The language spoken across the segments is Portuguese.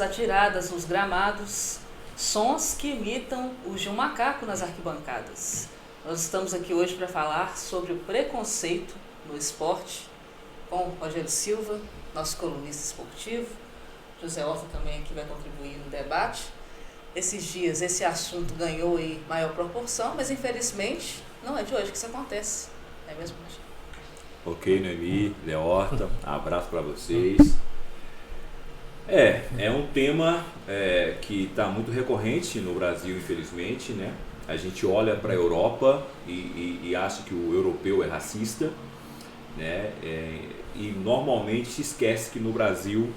atiradas nos gramados, sons que imitam os de um macaco nas arquibancadas. Nós estamos aqui hoje para falar sobre o preconceito no esporte com o Rogério Silva, nosso colunista esportivo. José Horta também aqui vai contribuir no debate. Esses dias esse assunto ganhou aí maior proporção, mas infelizmente não é de hoje que isso acontece. É mesmo, Rogério? Ok, Noemi, Zé Horta, abraço para vocês. É um tema que está muito recorrente no Brasil, infelizmente, né? A gente olha para a Europa e acha que o europeu é racista, né? E normalmente se esquece que no Brasil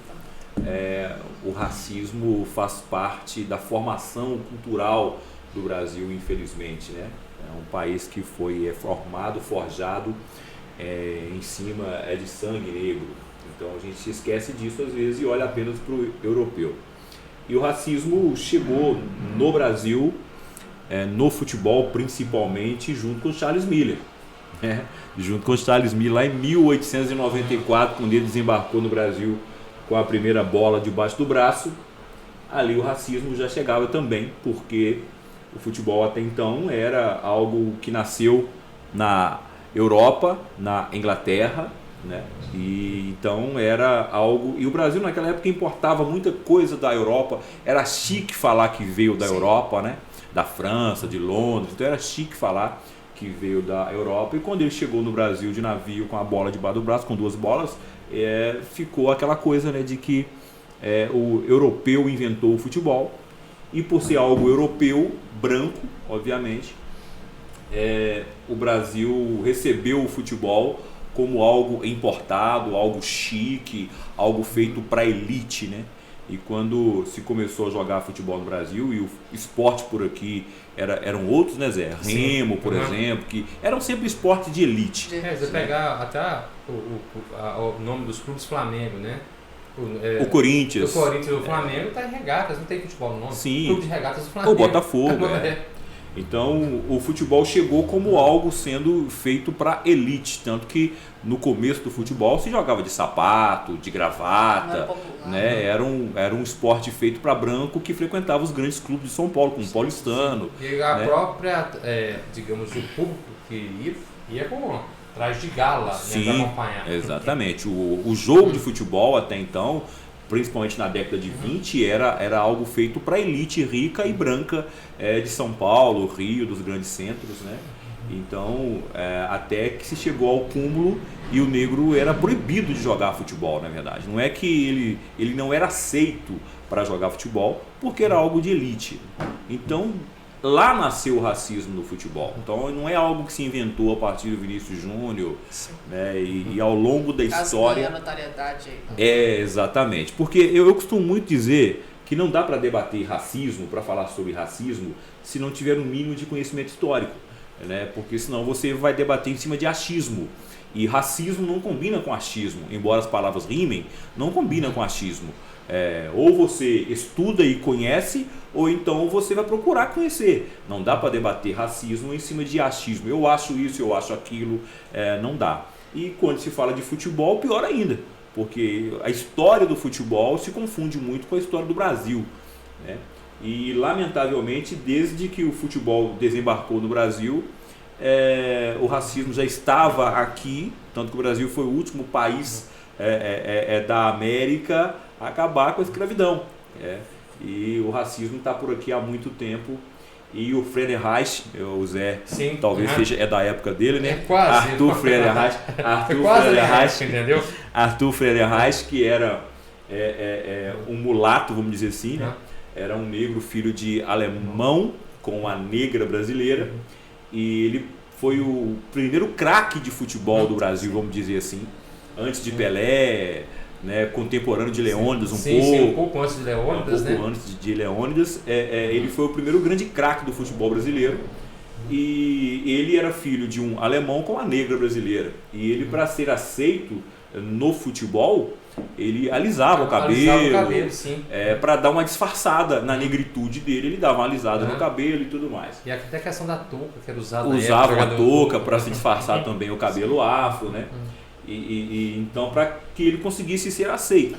o racismo faz parte da formação cultural do Brasil, infelizmente, né? É um país que foi formado, forjado em cima de sangue negro. Então a gente se esquece disso às vezes e olha apenas para o europeu. E o racismo chegou no Brasil, no futebol principalmente, junto com Charles Miller. Junto com Charles Miller lá em 1894, quando ele desembarcou no Brasil com a primeira bola debaixo do braço. Ali o racismo já chegava também, porque o futebol até então era algo que nasceu na Europa, na Inglaterra, né? E então era algo, e o Brasil naquela época importava muita coisa da Europa, era chique falar que veio da Europa, né? Da França, de Londres, então era chique falar que veio da Europa. E quando ele chegou no Brasil de navio com a bola debaixo do braço, com duas bolas, ficou aquela coisa, né, de que o europeu inventou o futebol, e por ser algo europeu, branco, obviamente, o Brasil recebeu o futebol como algo importado, algo chique, algo feito para elite, né? E quando se começou a jogar futebol no Brasil, e o esporte por aqui eram outros, né, Zé? Remo, por exemplo, que eram sempre esportes de elite. Você pegar até o nome dos clubes, Flamengo, né? O Corinthians. O Corinthians e o Flamengo tá em regatas, não tem futebol no nome. Sim. Clube de regatas do Flamengo. O Botafogo, Então o futebol chegou como algo sendo feito para elite, tanto que no começo do futebol se jogava de sapato, de gravata, né? Era um esporte feito para branco que frequentava os grandes clubes de São Paulo, como o Paulistano. E a própria, digamos, o público que ia com traje de gala, né, para acompanhar. Exatamente. O jogo de futebol até então, principalmente na década de 20, era algo feito para a elite rica e branca de São Paulo, Rio, dos grandes centros, né? Então, até que se chegou ao cúmulo e o negro era proibido de jogar futebol, na verdade. Não é que ele não era aceito para jogar futebol, porque era algo de elite. Então, lá nasceu o racismo no futebol. Então, não é algo que se inventou a partir do Vinícius Júnior, né? E ao longo da história... A notariedade aí. Exatamente. Porque eu costumo muito dizer que não dá para debater racismo, para falar sobre racismo, se não tiver um mínimo de conhecimento histórico, né? Porque senão você vai debater em cima de achismo. E racismo não combina com achismo, embora as palavras rimem, não combina com achismo. Ou você estuda e conhece, ou então você vai procurar conhecer. Não dá para debater racismo em cima de achismo. Eu acho isso, eu acho aquilo, não dá. E quando se fala de futebol, pior ainda, porque a história do futebol se confunde muito com a história do Brasil, né? E lamentavelmente, desde que o futebol desembarcou no Brasil, o racismo já estava aqui, tanto que o Brasil foi o último país da América a acabar com a escravidão. E o racismo está por aqui há muito tempo. E o Friedenreich, o Zé, sim, talvez seja da época dele, né? Quase. Arthur Friedenreich, entendeu? Arthur Friedenreich, que era um mulato, vamos dizer assim, né? Era um negro, filho de alemão com a negra brasileira, e ele foi o primeiro craque de futebol do Brasil, vamos dizer assim, antes de Pelé, né, contemporâneo de Leônidas, um pouco antes de Leônidas, antes de Leônidas. Ele foi o primeiro grande craque do futebol brasileiro, e ele era filho de um alemão com a negra brasileira, e ele, para ser aceito no futebol, ele alisava o cabelo, para dar uma disfarçada na negritude dele, ele dava uma alisada no cabelo e tudo mais. E até a questão da touca que era usada. Usava uma touca para se disfarçar também o cabelo afro, né? E então, para que ele conseguisse ser aceito.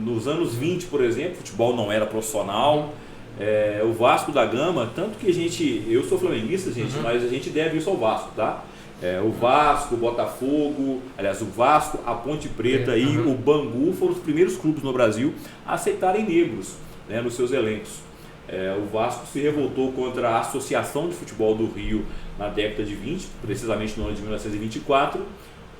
Nos anos 20, por exemplo, o futebol não era profissional. O Vasco da Gama, tanto que eu sou flamenguista, gente, mas a gente deve isso ao Vasco, tá? O Vasco, o Botafogo, aliás, o Vasco, a Ponte Preta e o Bangu foram os primeiros clubes no Brasil a aceitarem negros, né, nos seus elencos. O Vasco se revoltou contra a Associação de Futebol do Rio na década de 20, precisamente no ano de 1924,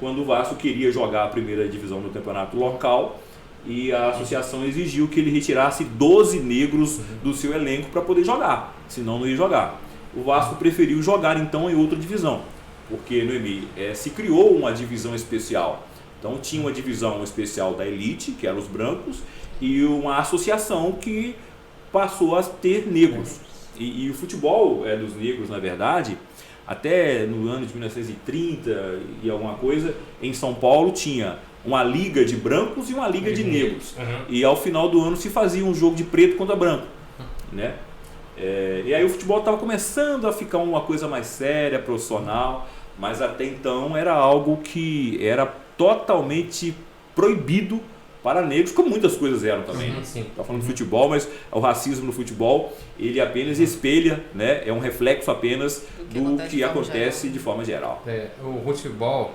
quando o Vasco queria jogar a primeira divisão no campeonato local e a associação exigiu que ele retirasse 12 negros do seu elenco para poder jogar, senão não ia jogar. O Vasco preferiu jogar então em outra divisão, porque, Noemi, se criou uma divisão especial. Então tinha uma divisão especial da elite, que eram os brancos, e uma associação que passou a ter negros. E o futebol dos negros, na verdade, até no ano de 1930 e alguma coisa, em São Paulo tinha uma liga de brancos e uma liga de negros. E ao final do ano se fazia um jogo de preto contra branco, né? E aí o futebol estava começando a ficar uma coisa mais séria, profissional, mas até então era algo que era totalmente proibido para negros, como muitas coisas eram também. Está falando de futebol, mas o racismo no futebol, ele apenas espelha, né? É um reflexo apenas do que acontece de forma geral. O futebol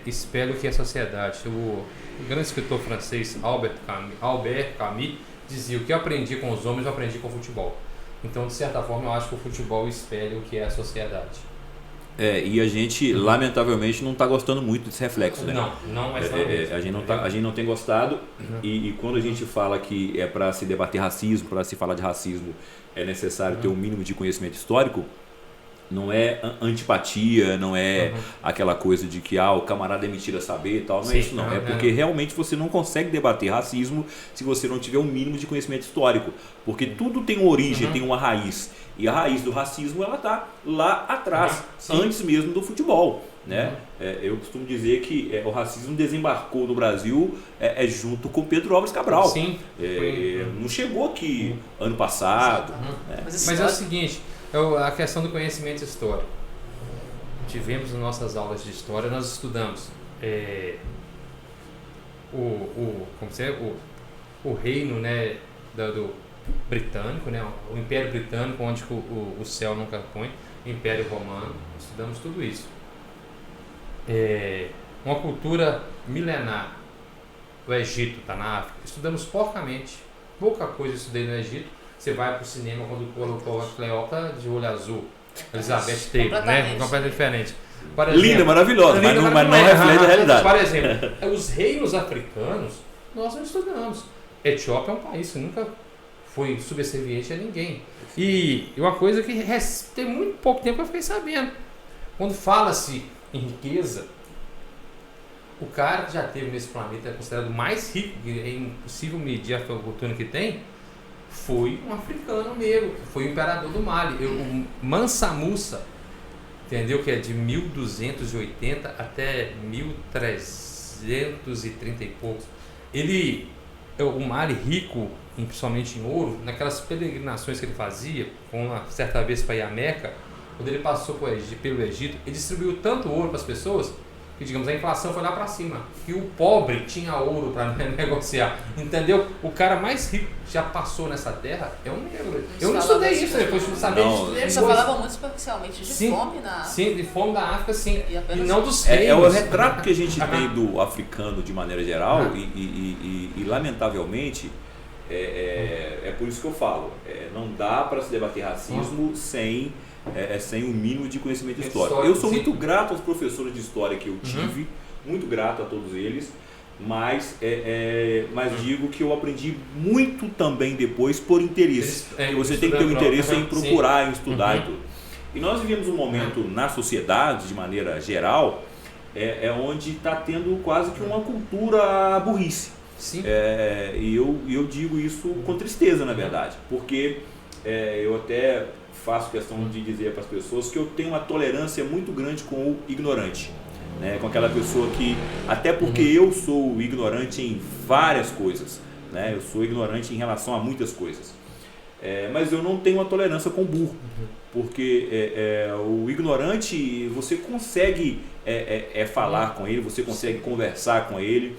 espelha o que é a sociedade. O grande escritor francês Albert Camus dizia: o que eu aprendi com os homens, eu aprendi com o futebol. Então, de certa forma, eu acho que o futebol espelha o que é a sociedade. E a gente, lamentavelmente, não está gostando muito desse reflexo, né? Não é a gente não tem gostado. E quando a gente fala que é para se debater racismo, para se falar de racismo, é necessário ter um mínimo de conhecimento histórico. Não é antipatia, não é aquela coisa de que o camarada é mentira saber e tal, não é isso não. É porque realmente você não consegue debater racismo se você não tiver um mínimo de conhecimento histórico. Porque tudo tem uma origem, tem uma raiz. E a raiz do racismo, ela está lá atrás, antes mesmo do futebol, né? Eu costumo dizer que o racismo desembarcou no Brasil junto com Pedro Álvares Cabral. Não chegou aqui ano passado. Mas é o seguinte... a questão do conhecimento histórico. Tivemos nas nossas aulas de história, nós estudamos o reino, né, do britânico, né, o Império Britânico, onde o céu nunca põe, o Império Romano, estudamos tudo isso. Uma cultura milenar, o Egito está na África, estudamos porcamente, pouca coisa eu estudei no Egito. Você vai para o cinema quando colocou a Cleópatra de olho azul, Elizabeth Taylor, né? Completamente diferente. Linda, maravilhosa, mas não reflete a realidade. Por exemplo, os reinos africanos, nós não estudamos. Etiópia é um país que nunca foi subserviente a ninguém. E uma coisa que tem muito pouco tempo que eu fiquei sabendo. Quando fala-se em riqueza, o cara que já teve nesse planeta é considerado mais rico, é impossível medir a fortuna que tem, foi um africano negro, que foi o imperador do Mali, o Mansa Musa, entendeu? Que é de 1280 até 1330 e poucos. O Mali rico, principalmente em ouro, naquelas peregrinações que ele fazia, uma certa vez para ir a Meca, quando ele passou pelo Egito, ele distribuiu tanto ouro para as pessoas que, digamos, a inflação foi lá para cima, que o pobre tinha ouro para negociar, entendeu? O cara mais rico que já passou nessa terra é um negro. Eu não estudei isso, depois de saber disso. Eles só falavam muito superficialmente de fome na África. Sim, de fome da África, sim. E não dos reinos. É o retrato que a gente tem do africano de maneira geral e lamentavelmente, é por isso que eu falo, não dá para se debater racismo sem o mínimo de conhecimento histórico. Eu sou muito grato aos professores de história que eu tive, muito grato a todos eles, mas digo que eu aprendi muito também depois por interesse. Você tem que ter um interesse em procurar, em estudar e tudo. E nós vivemos um momento na sociedade, de maneira geral, onde está tendo quase que uma cultura burrice. E eu digo isso com tristeza, na verdade, porque eu até faço questão de dizer para as pessoas que eu tenho uma tolerância muito grande com o ignorante, né? Com aquela pessoa que, até porque eu sou ignorante em várias coisas, né? Eu sou ignorante em relação a muitas coisas, mas eu não tenho uma tolerância com o burro, porque o ignorante, você consegue falar com ele, você consegue conversar com ele,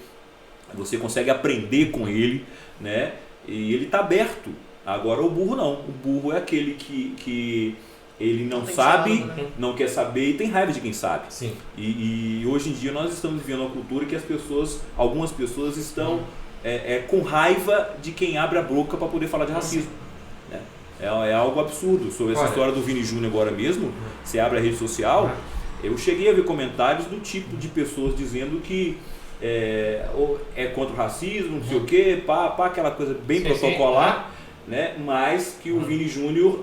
você consegue aprender com ele, né? E ele está aberto. Agora o burro não. O burro é aquele que ele não sabe, diálogo, né? não quer saber e tem raiva de quem sabe. Sim. E hoje em dia nós estamos vivendo uma cultura que algumas pessoas estão com raiva de quem abre a boca para poder falar de racismo. Né? É algo absurdo. Sobre essa história do Vini Júnior agora mesmo, você abre a rede social, eu cheguei a ver comentários do tipo de pessoas dizendo que é contra o racismo, não sei o quê, aquela coisa bem protocolar, né? Mas que o Vini Júnior,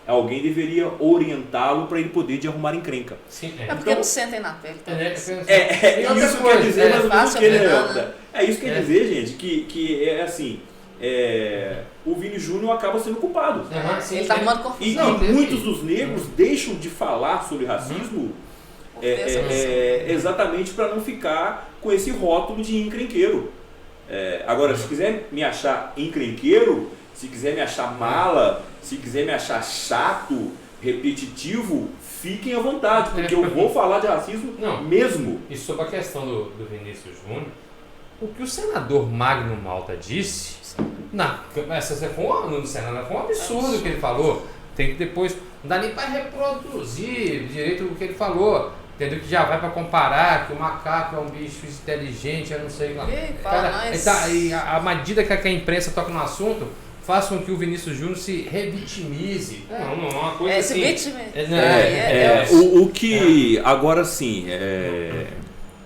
alguém deveria orientá-lo para ele poder de arrumar encrenca. Sim, É porque não sentem na pele. Isso quer dizer, mas fácil que opinar, é isso que quer dizer, gente, que é assim, o Vini Júnior acaba sendo culpado. Ele está arrumando confusão. E muitos dos negros deixam de falar sobre racismo exatamente para não ficar com esse rótulo de encrenqueiro. Agora, se quiser me achar encrenqueiro, se quiser me achar mala, se quiser me achar chato, repetitivo, fiquem à vontade, porque eu vou falar de racismo mesmo. E sobre a questão do Vinícius Júnior, o que o senador Magno Malta disse, no Senado foi um absurdo o que ele falou. Tem que depois, não dá nem para reproduzir direito o que ele falou. Entendeu? Que já vai para comparar que o macaco é um bicho inteligente, eu não sei lá. A medida que a imprensa toca no assunto, faça com que o Vinícius Júnior se revitimize. Não, uma coisa assim. O que agora sim,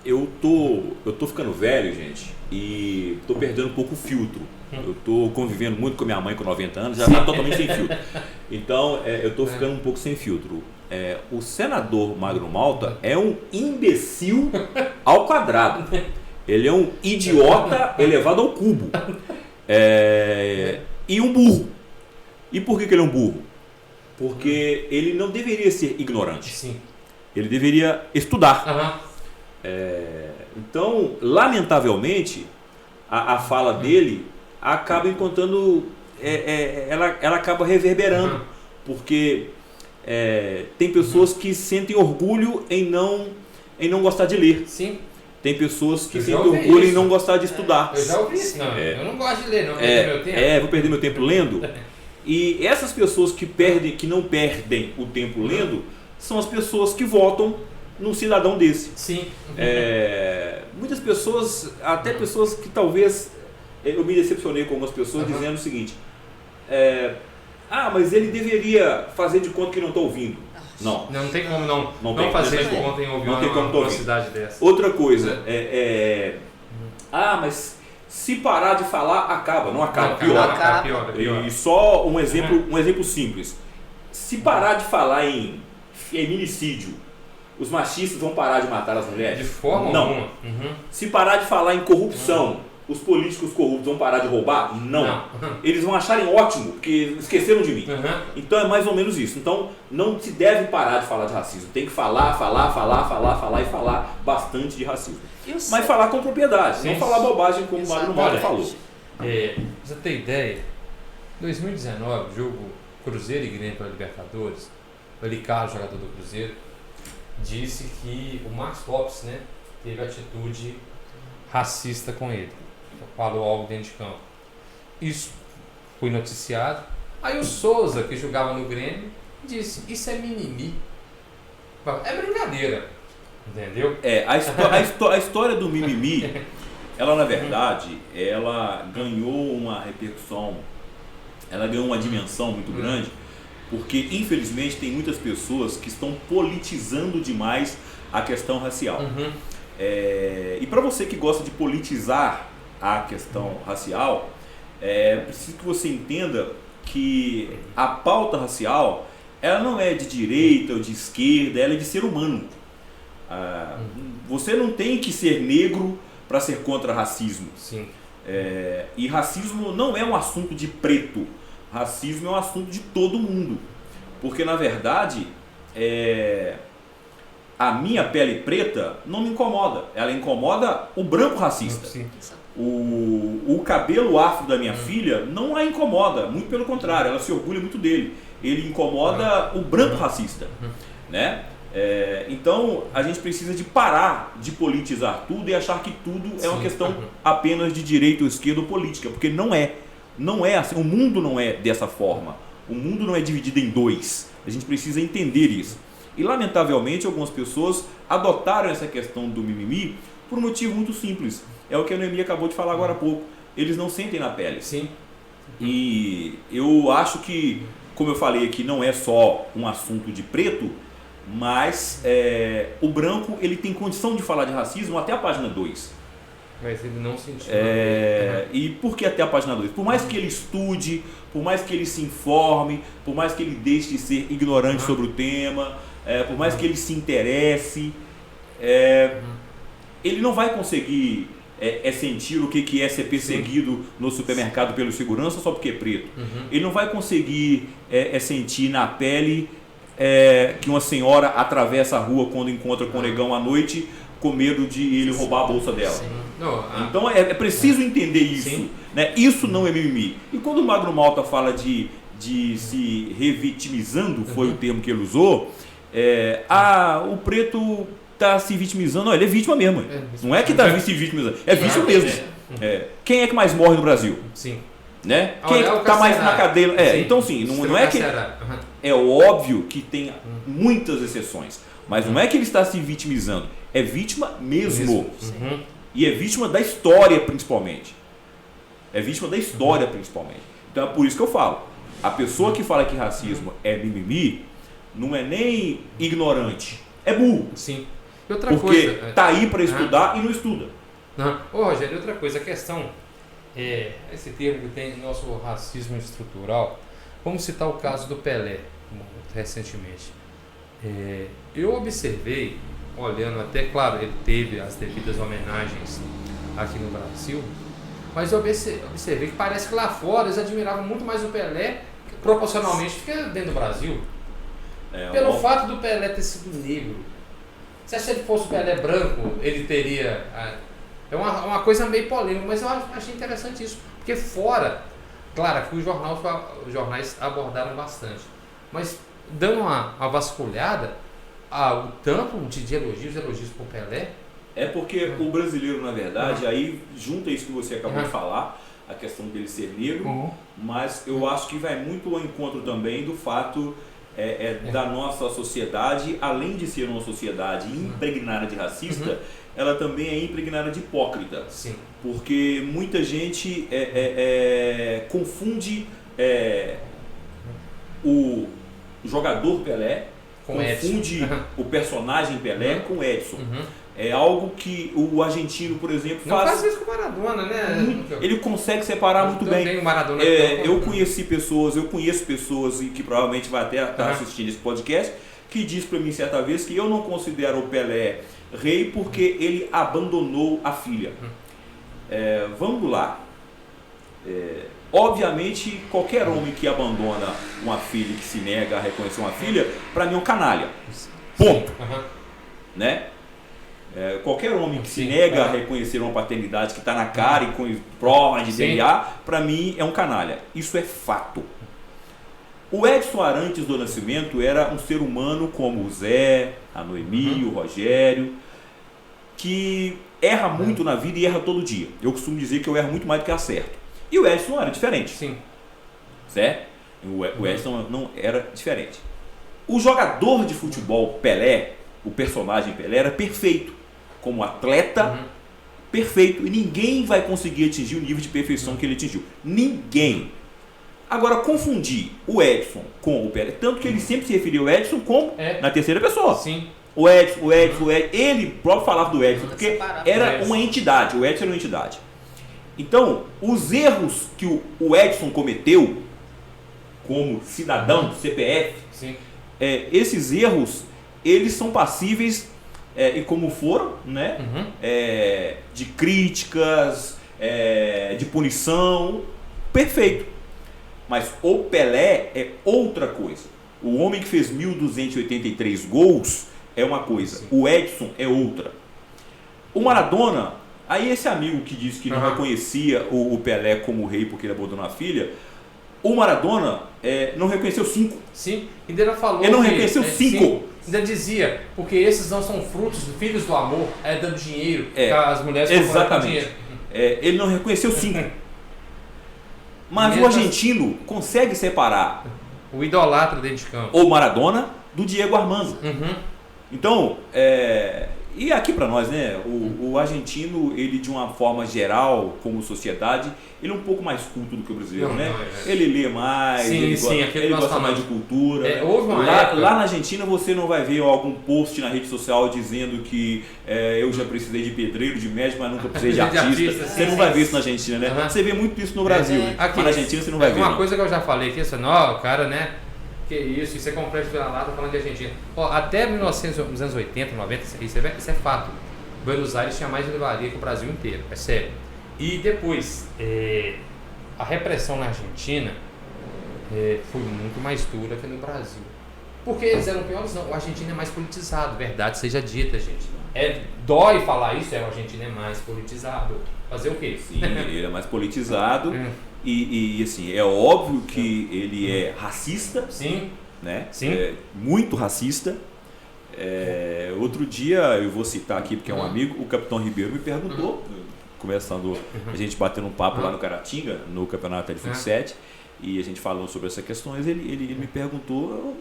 eu tô ficando velho, gente, e tô perdendo um pouco o filtro. Eu tô convivendo muito com minha mãe com 90 anos, já tá totalmente sem filtro. Então, eu tô ficando um pouco sem filtro. O senador Magno Malta é um imbecil ao quadrado. Ele é um idiota elevado ao cubo. E um burro. E por que ele é um burro? Porque ele não deveria ser ignorante. Sim. Ele deveria estudar. Então, lamentavelmente, a fala dele acaba encontrando... ela acaba reverberando. Porque tem pessoas que sentem orgulho em não gostar de ler. Sim. Tem pessoas que sentem orgulho em não gostar de estudar. Eu já ouvi isso. Eu não gosto de ler, não. Vou perder meu tempo. Vou perder meu tempo lendo. E essas pessoas que não perdem o tempo lendo, são as pessoas que votam num cidadão desse. Sim. Muitas pessoas, até pessoas que talvez... Eu me decepcionei com algumas pessoas dizendo o seguinte... mas ele deveria fazer de conta que não está ouvindo. Não tem como não fazer de conta em ouvir uma velocidade dessa. Outra coisa, mas se parar de falar, acaba. Não acaba, piora. E só um exemplo simples. Se parar de falar em feminicídio, os machistas vão parar de matar as mulheres? De forma alguma. Se parar de falar em corrupção, os políticos corruptos vão parar de roubar? Não. Eles vão acharem ótimo, porque esqueceram de mim. Então é mais ou menos isso. Então não se deve parar de falar de racismo. Tem que falar e falar bastante de racismo. Mas falar com propriedade, não falar bobagem como o Magno Malta falou. Pra você ter ideia, 2019, jogo Cruzeiro e Grêmio pela Libertadores, o Eli Carlos, jogador do Cruzeiro, disse que o Marcos Lopes, teve atitude racista com ele. Falou algo dentro de campo. Isso foi noticiado. Aí o Souza, que jogava no Grêmio, disse: isso é mimimi. É brincadeira. Entendeu? A história do mimimi, ela na verdade, ela ganhou uma repercussão, ela ganhou uma dimensão muito grande, porque infelizmente tem muitas pessoas que estão politizando demais a questão racial. E para você que gosta de politizar a questão racial, preciso que você entenda que a pauta racial, ela não é de direita ou de esquerda, ela é de ser humano. Você não tem que ser negro para ser contra racismo. Sim. E racismo não é um assunto de preto, racismo é um assunto de todo mundo, porque na verdade a minha pele preta não me incomoda, ela incomoda o branco racista. Sim. O cabelo afro da minha filha não a incomoda, muito pelo contrário, ela se orgulha muito dele. Ele incomoda o branco racista, né? Então a gente precisa de parar de politizar tudo e achar que tudo é uma questão apenas de direita ou esquerda ou política, porque não é. Não é assim, o mundo não é dessa forma. O mundo não é dividido em dois. A gente precisa entender isso. E lamentavelmente algumas pessoas adotaram essa questão do mimimi por um motivo muito simples. É o que a Noemi acabou de falar agora há pouco. Eles não sentem na pele. Sim. E eu acho que, como eu falei aqui, não é só um assunto de preto, mas o branco ele tem condição de falar de racismo até a página 2. Mas ele não sentiu. E por que até a página 2? Por mais que ele estude, por mais que ele se informe, por mais que ele deixe de ser ignorante sobre o tema, por mais que ele se interesse, ele não vai conseguir sentir o que é ser perseguido no supermercado pelo segurança só porque é preto. Ele não vai conseguir sentir na pele que uma senhora atravessa a rua quando encontra com o negão à noite com medo de ele roubar a bolsa dela. Então é preciso entender isso. Né? Isso não é mimimi. E quando o Magno Malta fala de se revitimizando, foi o termo que ele usou, o preto está se vitimizando. Não, ele é vítima mesmo. Não é que está se vitimizando, é vítima mesmo. Quem é que mais morre no Brasil? Sim. Né? Quem é que está mais na cadeia? Então, sim, não é que... É óbvio que tem muitas exceções, mas não é que ele está se vitimizando, é vítima mesmo. E é vítima da história, principalmente. É vítima da história, principalmente. Então é por isso que eu falo. A pessoa que fala que racismo é mimimi não é nem ignorante, é burro. Sim. E outra porque coisa, tá aí para estudar e não estuda. Ô Rogério, outra coisa, a questão esse termo que tem nosso racismo estrutural. Vamos citar o caso do Pelé, recentemente. Eu observei, olhando até, claro, ele teve as devidas homenagens aqui no Brasil, mas eu observei que parece que lá fora eles admiravam muito mais o Pelé, proporcionalmente, do que dentro do Brasil. Pelo fato do Pelé ter sido negro. Se ele fosse o Pelé branco, ele teria... É uma coisa meio polêmica, mas eu achei interessante isso. Porque fora, claro, que os jornais abordaram bastante. Mas dando uma vasculhada, o tanto de elogios para o Pelé... É porque o brasileiro, na verdade, aí junta isso que você acabou de falar, a questão dele ser negro, mas eu acho que vai muito ao encontro também do fato da nossa sociedade, além de ser uma sociedade impregnada de racista, ela também é impregnada de hipócrita. Sim. Porque muita gente confunde o jogador Pelé, confunde o personagem Pelé com Edson. É algo que o argentino, por exemplo, não faz isso com o Maradona, né? Ele consegue separar muito bem. O Maradona eu conheço pessoas e que provavelmente vai até estar assistindo esse podcast, que diz para mim certa vez que eu não considero o Pelé rei porque ele abandonou a filha. Vamos lá. Obviamente, qualquer homem que abandona uma filha e que se nega a reconhecer uma filha, para mim é um canalha. Ponto. Né? Qualquer homem que se nega a reconhecer uma paternidade que está na cara e com prova de DNA, para mim é um canalha. Isso é fato. O Edson Arantes do Nascimento era um ser humano como o Zé, a Noemi, o Rogério, que erra muito na vida e erra todo dia. Eu costumo dizer que eu erro muito mais do que acerto. E o Edson era diferente. Sim. Certo? O Edson não era diferente. O jogador de futebol Pelé, o personagem Pelé, era perfeito. Como atleta, perfeito. E ninguém vai conseguir atingir o nível de perfeição que ele atingiu. Ninguém. Agora, confundir o Edson com o Pelé, tanto que ele sempre se referia ao Edson como na terceira pessoa. Sim. O Edson. Ele próprio falava do Edson, porque era uma entidade. O Edson era uma entidade. Então, os erros que o Edson cometeu como cidadão do CPF, esses erros, eles são passíveis, e como foram, né, de críticas, de punição, perfeito. Mas o Pelé é outra coisa. O homem que fez 1.283 gols é uma coisa, o Edson é outra. O Maradona, aí esse amigo que disse que não reconhecia o Pelé como rei porque ele abandonou a filha, o Maradona, não reconheceu 5. Sim, ainda ela falou. Ele não que, reconheceu 5. Sim, ainda dizia, porque esses não são frutos, filhos do amor, dando dinheiro. As mulheres exatamente. Dinheiro. Ele não reconheceu 5. Mas o argentino consegue separar o idolatra dentro de campo. O Maradona do Diego Armando. Então, e aqui para nós, né? O argentino, ele de uma forma geral, como sociedade, ele é um pouco mais culto do que o brasileiro, né? Ele lê mais, ele gosta mais de cultura. Lá na Argentina você não vai ver algum post na rede social dizendo que eu já precisei de pedreiro, de médico, mas nunca precisei de artista. Você não vai ver isso na Argentina, né? Você vê muito isso no Brasil, mas na Argentina você não vai ver. Uma coisa que eu já falei aqui, o cara, né? Que isso é complexo pela lata falando de Argentina. Até 1980, 90, isso é fato. Buenos Aires tinha mais livraria que o Brasil inteiro, é sério. E depois, a repressão na Argentina foi muito mais dura que no Brasil. Porque eles eram piores, não. O argentino é mais politizado, verdade seja dita, gente. Dói falar isso, o argentino é mais politizado. Fazer o quê? Sim, ele é mais politizado. E assim, é óbvio que ele é racista, né? Muito racista. Outro dia, eu vou citar aqui porque é um amigo, o Capitão Ribeiro me perguntou, começando a gente batendo um papo lá no Caratinga, no Campeonato de Futsal 7, e a gente falando sobre essas questões, ele me perguntou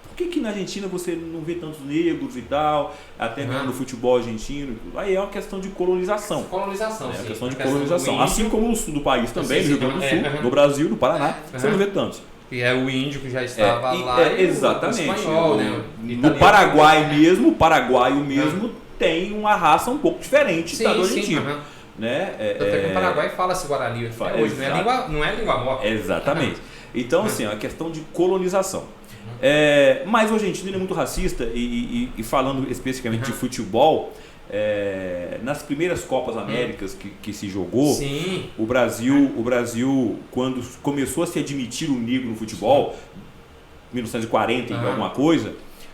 por que na Argentina você não vê tantos negros e tal, até mesmo no futebol argentino. Aí é uma questão de colonização. É uma questão de colonização. Assim como no sul do país também, no Rio Grande do Sul, no Brasil, no Paraná, você não vê tantos. Que é o índio que já estava lá. Exatamente. O espanhol, no Paraguai mesmo, o paraguaio mesmo tem uma raça um pouco diferente da do argentino. Né? Tanto é que no Paraguai fala-se Guarani hoje, não é língua morta. Exatamente. Então, assim, é uma questão de colonização. Mas o argentino é muito racista e falando especificamente de futebol, nas primeiras Copas Américas que se jogou, o Brasil, quando começou a se admitir o negro no futebol, 1940 e alguma coisa,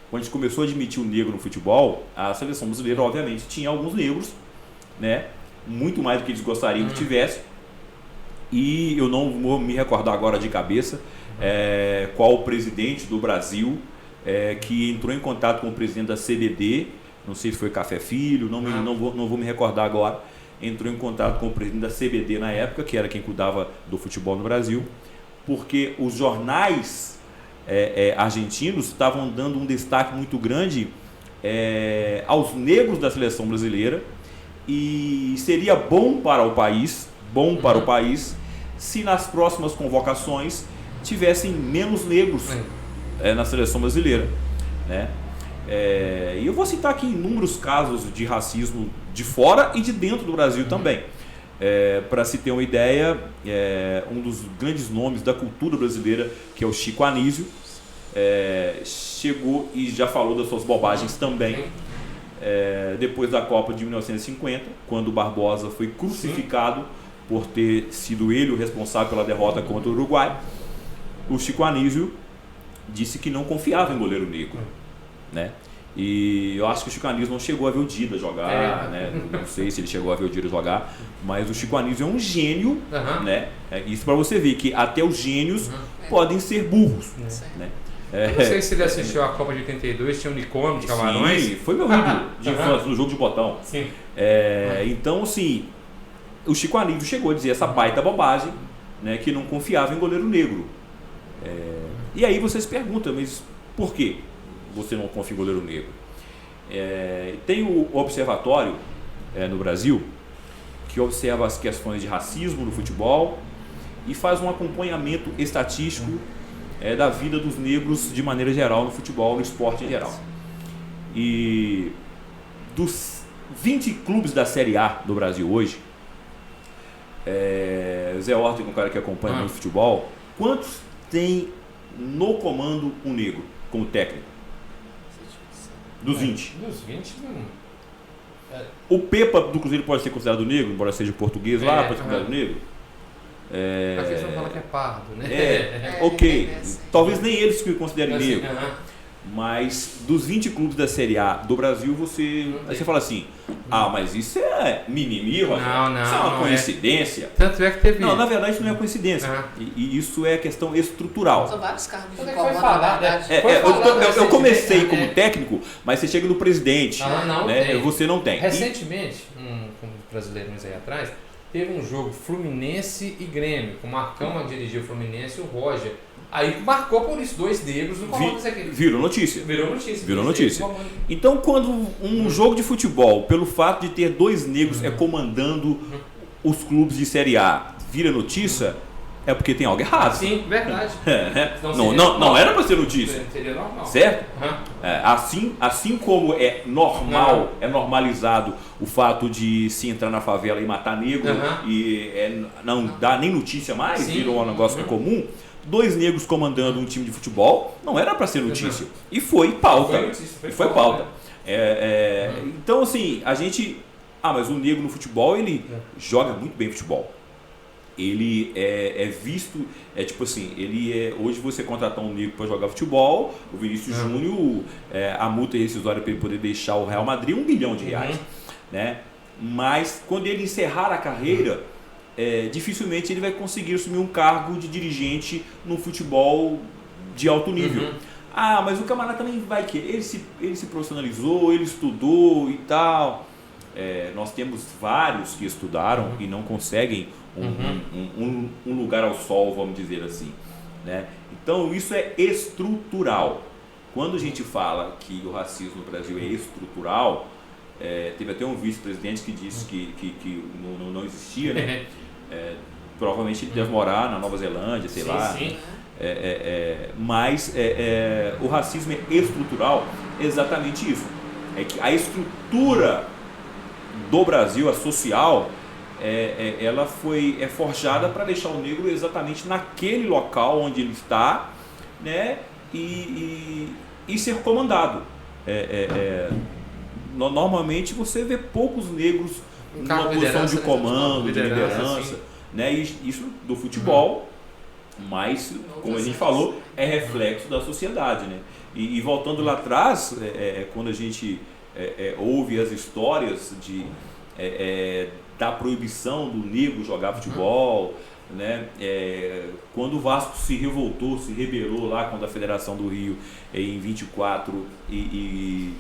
quando a gente começou a admitir o negro no futebol, a seleção brasileira obviamente tinha alguns negros, né, muito mais do que eles gostariam que tivesse, e eu não vou me recordar agora de cabeça qual o presidente do Brasil que entrou em contato com o presidente da CBD, não sei se foi Café Filho, não vou me recordar agora, entrou em contato com o presidente da CBD na época, que era quem cuidava do futebol no Brasil, porque os jornais argentinos estavam dando um destaque muito grande aos negros da seleção brasileira, e seria bom para o país, se nas próximas convocações tivessem menos negros na seleção brasileira, né? E eu vou citar aqui inúmeros casos de racismo de fora e de dentro do Brasil também. Para se ter uma ideia, um dos grandes nomes da cultura brasileira, que é o Chico Anísio, chegou e já falou das suas bobagens também. Depois da Copa de 1950, quando o Barbosa foi crucificado por ter sido ele o responsável pela derrota contra o Uruguai, o Chico Anísio disse que não confiava em goleiro negro, né? E eu acho que o Chico Anísio não chegou a ver o Dida jogar, né? Não sei se ele chegou a ver o Dida jogar, mas o Chico Anísio é um gênio, né? Isso para você ver que até os gênios podem ser burros, né? Não sei se ele assistiu a Copa de 82, tinha um unicórnio de camarões. Sim, foi meu vídeo de infância no jogo de botão. Sim. Então, assim, o Chico Anísio chegou a dizer essa baita bobagem, né, que não confiava em goleiro negro. E aí você se pergunta, mas por que você não confia em goleiro negro? Tem o observatório no Brasil que observa as questões de racismo no futebol e faz um acompanhamento estatístico da vida dos negros de maneira geral no futebol, no esporte em geral. E dos 20 clubes da Série A do Brasil hoje, Zé Horta, que é um cara que acompanha muito futebol, quantos tem no comando um negro como técnico? Dos 20. Dos 20 não. O Pepa do Cruzeiro pode ser considerado negro, embora seja português lá, pode ser considerado negro? A questão fala que é pardo, né? Ok. Talvez nem eles se considerem negro. Mas dos 20 clubes da Série A do Brasil, aí você fala assim, mas isso é mimimi, Rogério. Não, isso é uma não coincidência. Tanto é que teve... Não, na verdade isso não é coincidência. E isso é questão estrutural. São vários cargos de Foi comando, falar, na verdade. Eu comecei como técnico, mas você chega no presidente, não né? tem. Você não tem. Recentemente, um brasileiro aí atrás, teve um jogo Fluminense e Grêmio, com o Marcão a dirigir o Fluminense e o Roger. Aí marcou por isso, 2 negros no comando desse aqui. Virou notícia. Virou notícia. Então, quando um jogo de futebol, pelo fato de ter 2 negros comandando os clubes de Série A, vira notícia, é porque tem algo errado. Sim, verdade. Não era para ser notícia. Seria normal. Certo? Assim como é normal, é normalizado o fato de se entrar na favela e matar negro e não dá nem notícia mais, virou um negócio comum. 2 negros comandando um time de futebol não era para ser notícia. E foi pauta. Foi pauta. Então, assim, a gente... mas o negro no futebol, ele joga muito bem futebol. Ele é visto... tipo assim, hoje você contratar um negro para jogar futebol, o Vinícius Júnior, a multa rescisória para ele poder deixar o Real Madrid R$1 bilhão. Né? Mas quando ele encerrar a carreira... dificilmente ele vai conseguir assumir um cargo de dirigente no futebol de alto nível. Mas o camarada também vai querer, ele se profissionalizou, ele estudou e tal. Nós temos vários que estudaram e não conseguem um lugar ao sol, vamos dizer assim. Né? Então isso é estrutural. Quando a gente fala que o racismo no Brasil é estrutural, teve até um vice-presidente que disse que não existia, né? Provavelmente ele deve morar na Nova Zelândia, sei lá. Sim. Mas o racismo é estrutural, exatamente isso. É que a estrutura do Brasil, a social, ela é forjada para deixar o negro exatamente naquele local onde ele está, né? E ser comandado. Normalmente você vê poucos negros numa posição de comando, de liderança, né? Isso do futebol, mas, como a gente falou, é reflexo da sociedade, né? E voltando lá atrás, quando a gente ouve as histórias da proibição do negro jogar futebol, né? Quando o Vasco se rebelou lá contra a Federação do Rio em 24 e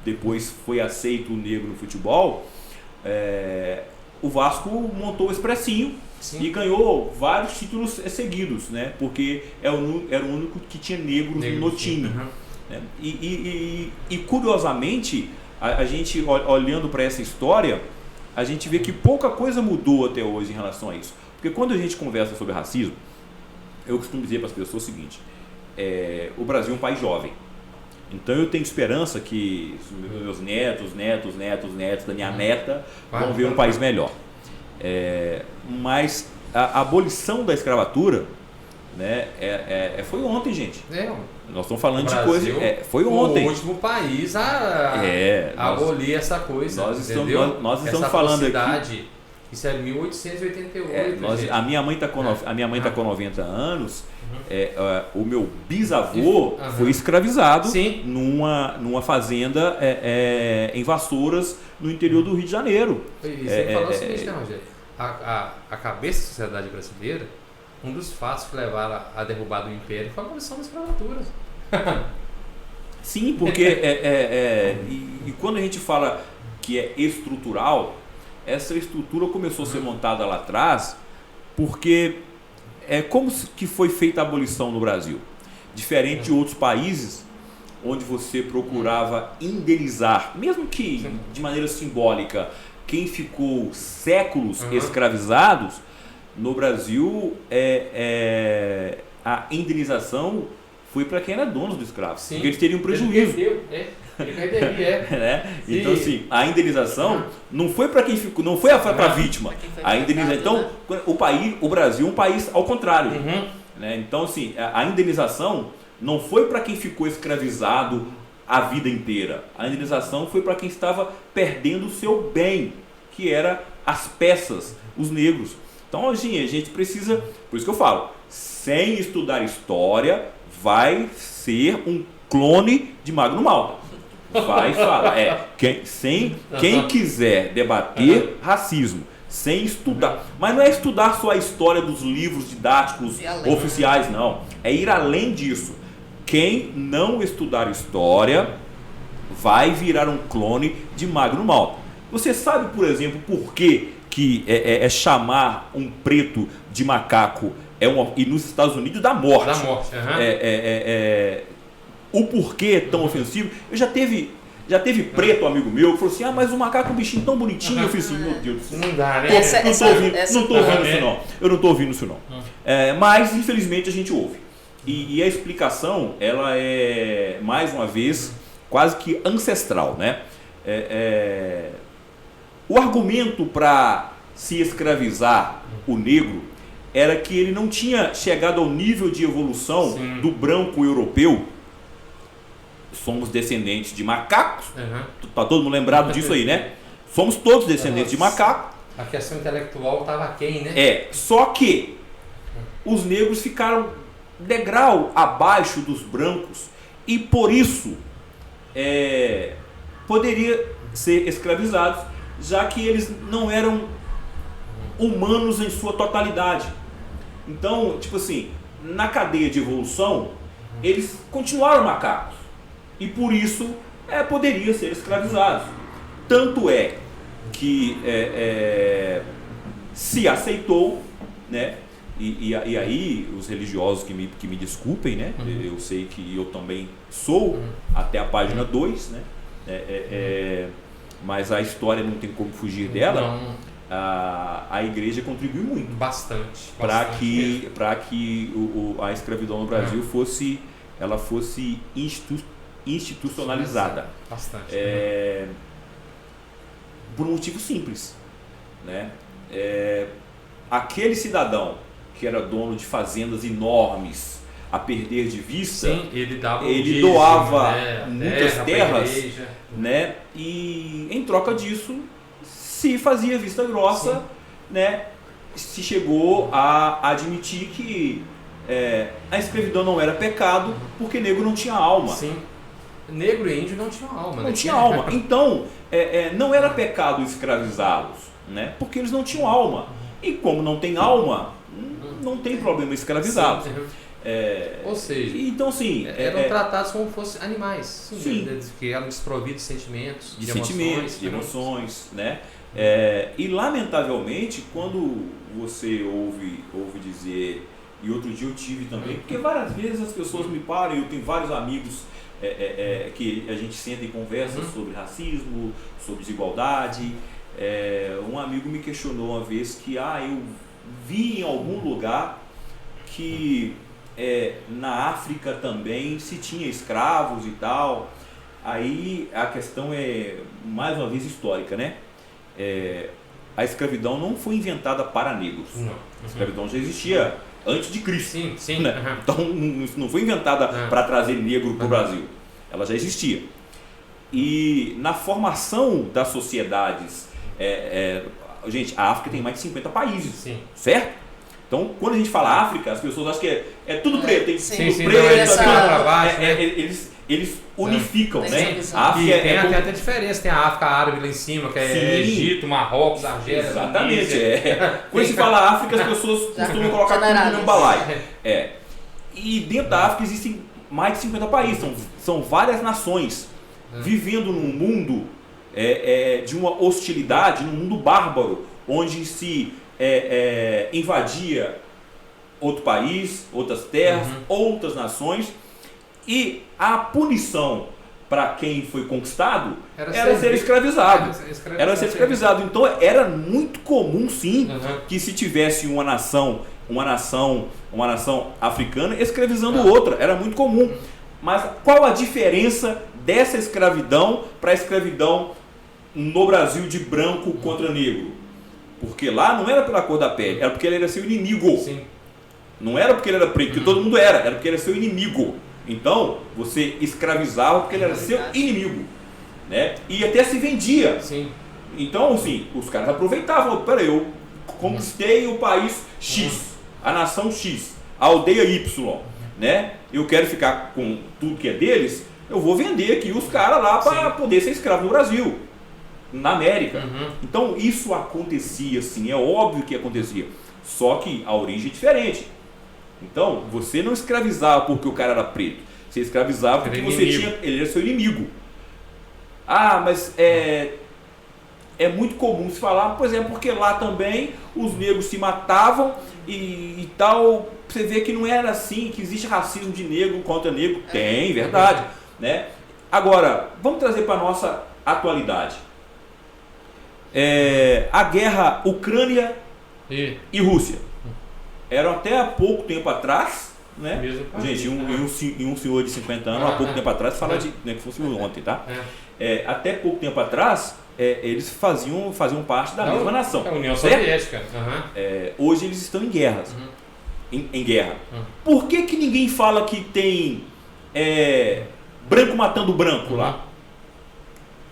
depois foi aceito o negro no futebol, o Vasco montou o Expressinho e ganhou vários títulos seguidos, né? Porque era o único que tinha negros no time. Né? E curiosamente, a gente olhando para essa história, a gente vê que pouca coisa mudou até hoje em relação a isso. Porque quando a gente conversa sobre racismo, eu costumo dizer para as pessoas o seguinte: o Brasil é um país jovem. Então eu tenho esperança que meus netos da minha neta vão ver um país melhor. Mas a abolição da escravatura, né, foi ontem, gente. Nós estamos falando de coisa. Foi ontem. O último país a abolir essa coisa. Nós estamos falando aqui. Isso é 1888. A minha mãe está com 90 anos. O meu bisavô foi escravizado numa fazenda em Vassouras, no interior do Rio de Janeiro. Você falou o seguinte, né, Rogério? A cabeça da sociedade brasileira, um dos fatos que levaram à derrubada do Império foi a abolição da escravatura. Sim, porque e quando a gente fala que é estrutural, essa estrutura começou a ser montada lá atrás, porque como que foi feita a abolição no Brasil? Diferente de outros países, onde você procurava indenizar, mesmo que de maneira simbólica, quem ficou séculos escravizados, no Brasil a indenização foi para quem era dono do escravo, porque eles teriam prejuízo. Ele perderia, né? Então, assim, a indenização não foi para quem ficou, não foi para a vítima. A indenização, então, o Brasil é um país ao contrário. Né? Então, assim, a indenização não foi para quem ficou escravizado a vida inteira. A indenização foi para quem estava perdendo o seu bem, que era as peças, os negros. Então, assim, a gente precisa, por isso que eu falo, sem estudar história, vai ser um clone de Magno Malta. Vai falar. Quem quiser debater racismo sem estudar, mas não é estudar só a história dos livros didáticos oficiais, não. É ir além disso. Quem não estudar história vai virar um clone de Magno Malta. Você sabe, por exemplo, por que chamar um preto de macaco e nos Estados Unidos da morte? Da morte, O porquê é tão ofensivo? Já teve preto, amigo meu, que falou assim: mas o macaco é um bichinho tão bonitinho. Eu falei assim: meu Deus, não dá, né? Não tô ouvindo isso não. Eu não tô ouvindo isso não. Mas infelizmente a gente ouve. E a explicação, ela é, mais uma vez, quase que ancestral, né? O argumento para se escravizar o negro era que ele não tinha chegado ao nível de evolução do branco europeu. Somos descendentes de macacos. Tá todo mundo lembrado disso aí, né? Somos todos descendentes de macaco. A questão intelectual estava quem, né? Só que os negros ficaram degrau abaixo dos brancos e por isso poderia ser escravizados, já que eles não eram humanos em sua totalidade. Então, tipo assim, na cadeia de evolução, eles continuaram macacos e por isso poderiam ser escravizados. Tanto é que se aceitou, né? E aí os religiosos que me desculpem, né? Eu sei que eu também sou até a página 2, né? Mas a história não tem como fugir dela. A igreja contribuiu muito bastante para que a escravidão no Brasil fosse institucionalizada. Bastante. Por um motivo simples, né? Aquele cidadão que era dono de fazendas enormes a perder de vista, ele doava muitas terras, né? E em troca disso se fazia vista grossa, né? Se chegou a admitir que a escravidão não era pecado porque negro não tinha alma. Sim. Negro e índio não tinham alma. Não tinha alma. Então, não era pecado escravizá-los, né? Porque eles não tinham alma. E como não tem alma, não tem problema escravizá-los. Ou seja, então, assim, eram tratados como fossem animais. Sim. Que eram desprovidos de sentimentos, de emoções, né? E lamentavelmente, quando você ouve dizer, e outro dia eu tive também, porque várias vezes as pessoas me param, eu tenho vários amigos que a gente senta e conversa sobre racismo, sobre desigualdade. Um amigo me questionou uma vez que eu vi em algum lugar que na África também se tinha escravos e tal. Aí a questão é mais uma vez histórica, né? A escravidão não foi inventada para negros. A escravidão já existia antes de Cristo. Sim. Né? Então não foi inventada para trazer negro para o Brasil. Ela já existia. E na formação das sociedades, gente, a África tem mais de 50 países, certo? Então, quando a gente fala África, as pessoas acham que é tudo preto, tem tudo preto, eles unificam, né? A África tem até diferença, tem a África árabe lá em cima, que é Egito, Marrocos, Argélia. Exatamente. Quando se fala África, as pessoas costumam colocar tudo no balaio. E dentro da África existem mais de 50 países, são várias nações vivendo num mundo de uma hostilidade, num mundo bárbaro, onde se invadia outro país, outras terras, outras nações, e a punição para quem foi conquistado era ser escravizado. Era ser escravizado. Então era muito comum, sim, que se tivesse uma nação africana escravizando outra. Era muito comum. Mas qual a diferença dessa escravidão para a escravidão no Brasil de branco contra negro? Porque lá não era pela cor da pele, era porque ele era seu inimigo. Sim. Não era porque ele era preto, que todo mundo era porque ele era seu inimigo. Então, você escravizava porque ele era seu inimigo, né? E até se vendia. Sim. Então, assim, os caras aproveitavam. Peraí, eu conquistei o país X, a nação X, a aldeia Y. né? Eu quero ficar com tudo que é deles, eu vou vender aqui os caras lá para poder ser escravo no Brasil, na América. Então isso acontecia sim, é óbvio que acontecia, só que a origem é diferente. Então você não escravizava porque o cara era preto, você escravizava porque ele era seu inimigo. Ah, mas é muito comum se falar, por exemplo, porque lá também os negros se matavam e tal. Você vê que não era assim, que existe racismo de negro contra negro. Tem, verdade. Né? Agora, vamos trazer para a nossa atualidade. A guerra Ucrânia e Rússia. Eram até há pouco tempo atrás, né? Gente, um senhor de 50 anos, há pouco tempo atrás, fala de que fosse ontem, tá? Até pouco tempo atrás, eles faziam parte da mesma nação. A União Soviética. Hoje eles estão em guerras. Em guerra. Por que ninguém fala que tem branco matando branco lá?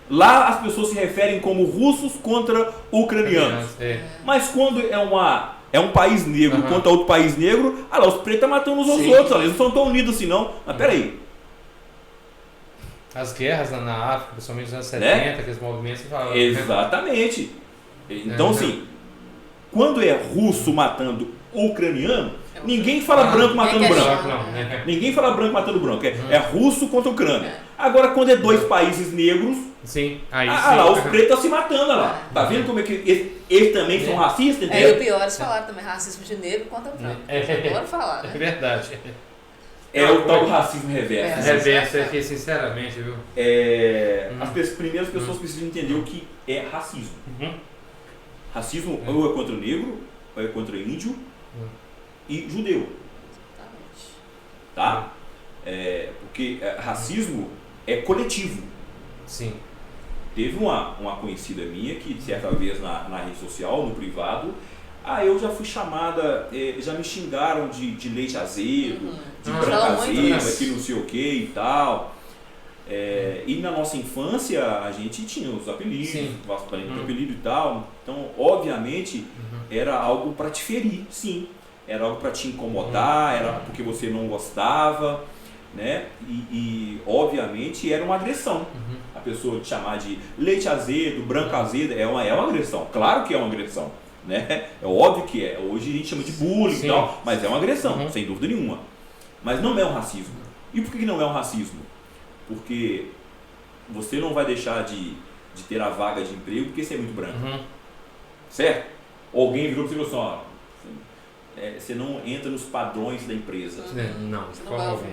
Lá as pessoas se referem como russos contra ucranianos. Mas quando é um país negro contra outro país negro, lá os pretos estão matando uns aos outros, eles não são tão unidos assim não. Mas peraí. As guerras na África, principalmente nos anos 70, aqueles movimentos que falavam. Exatamente. Então assim, quando é russo matando ucraniano, ninguém fala branco matando branco. Ninguém fala branco matando branco. É russo contra Ucrânia. Agora, quando é dois países negros, lá os pretos estão se matando lá. Tá vendo como é que eles também são racistas? E o pior, eles falaram também racismo de negro contra branco. Bora falar, né? É verdade. É o tal do racismo reverso. Reverso aqui, sinceramente, viu? As primeiras pessoas precisam entender o que é racismo. Racismo ou é contra o negro, ou é contra o índio e judeu. Tá? Porque racismo é coletivo. Sim. Teve uma conhecida minha que, certa vez na rede social, no privado, eu já fui chamada, já me xingaram de leite azedo, de branco azedo, que não sei o que e tal. E na nossa infância a gente tinha os apelidos, apelido e tal. Então, obviamente, era algo para te ferir, sim. Era algo para te incomodar, era porque você não gostava, né? E obviamente era uma agressão. A pessoa te chamar de leite azedo, branco azedo, é uma agressão. Claro que é uma agressão, né? É óbvio que é. Hoje a gente chama de bullying e tal, mas é uma agressão, sem dúvida nenhuma. Mas não é um racismo. E por que não é um racismo? Porque você não vai deixar de ter a vaga de emprego porque você é muito branco. Certo? Alguém virou para você e falou assim, você não entra nos padrões da empresa. Não,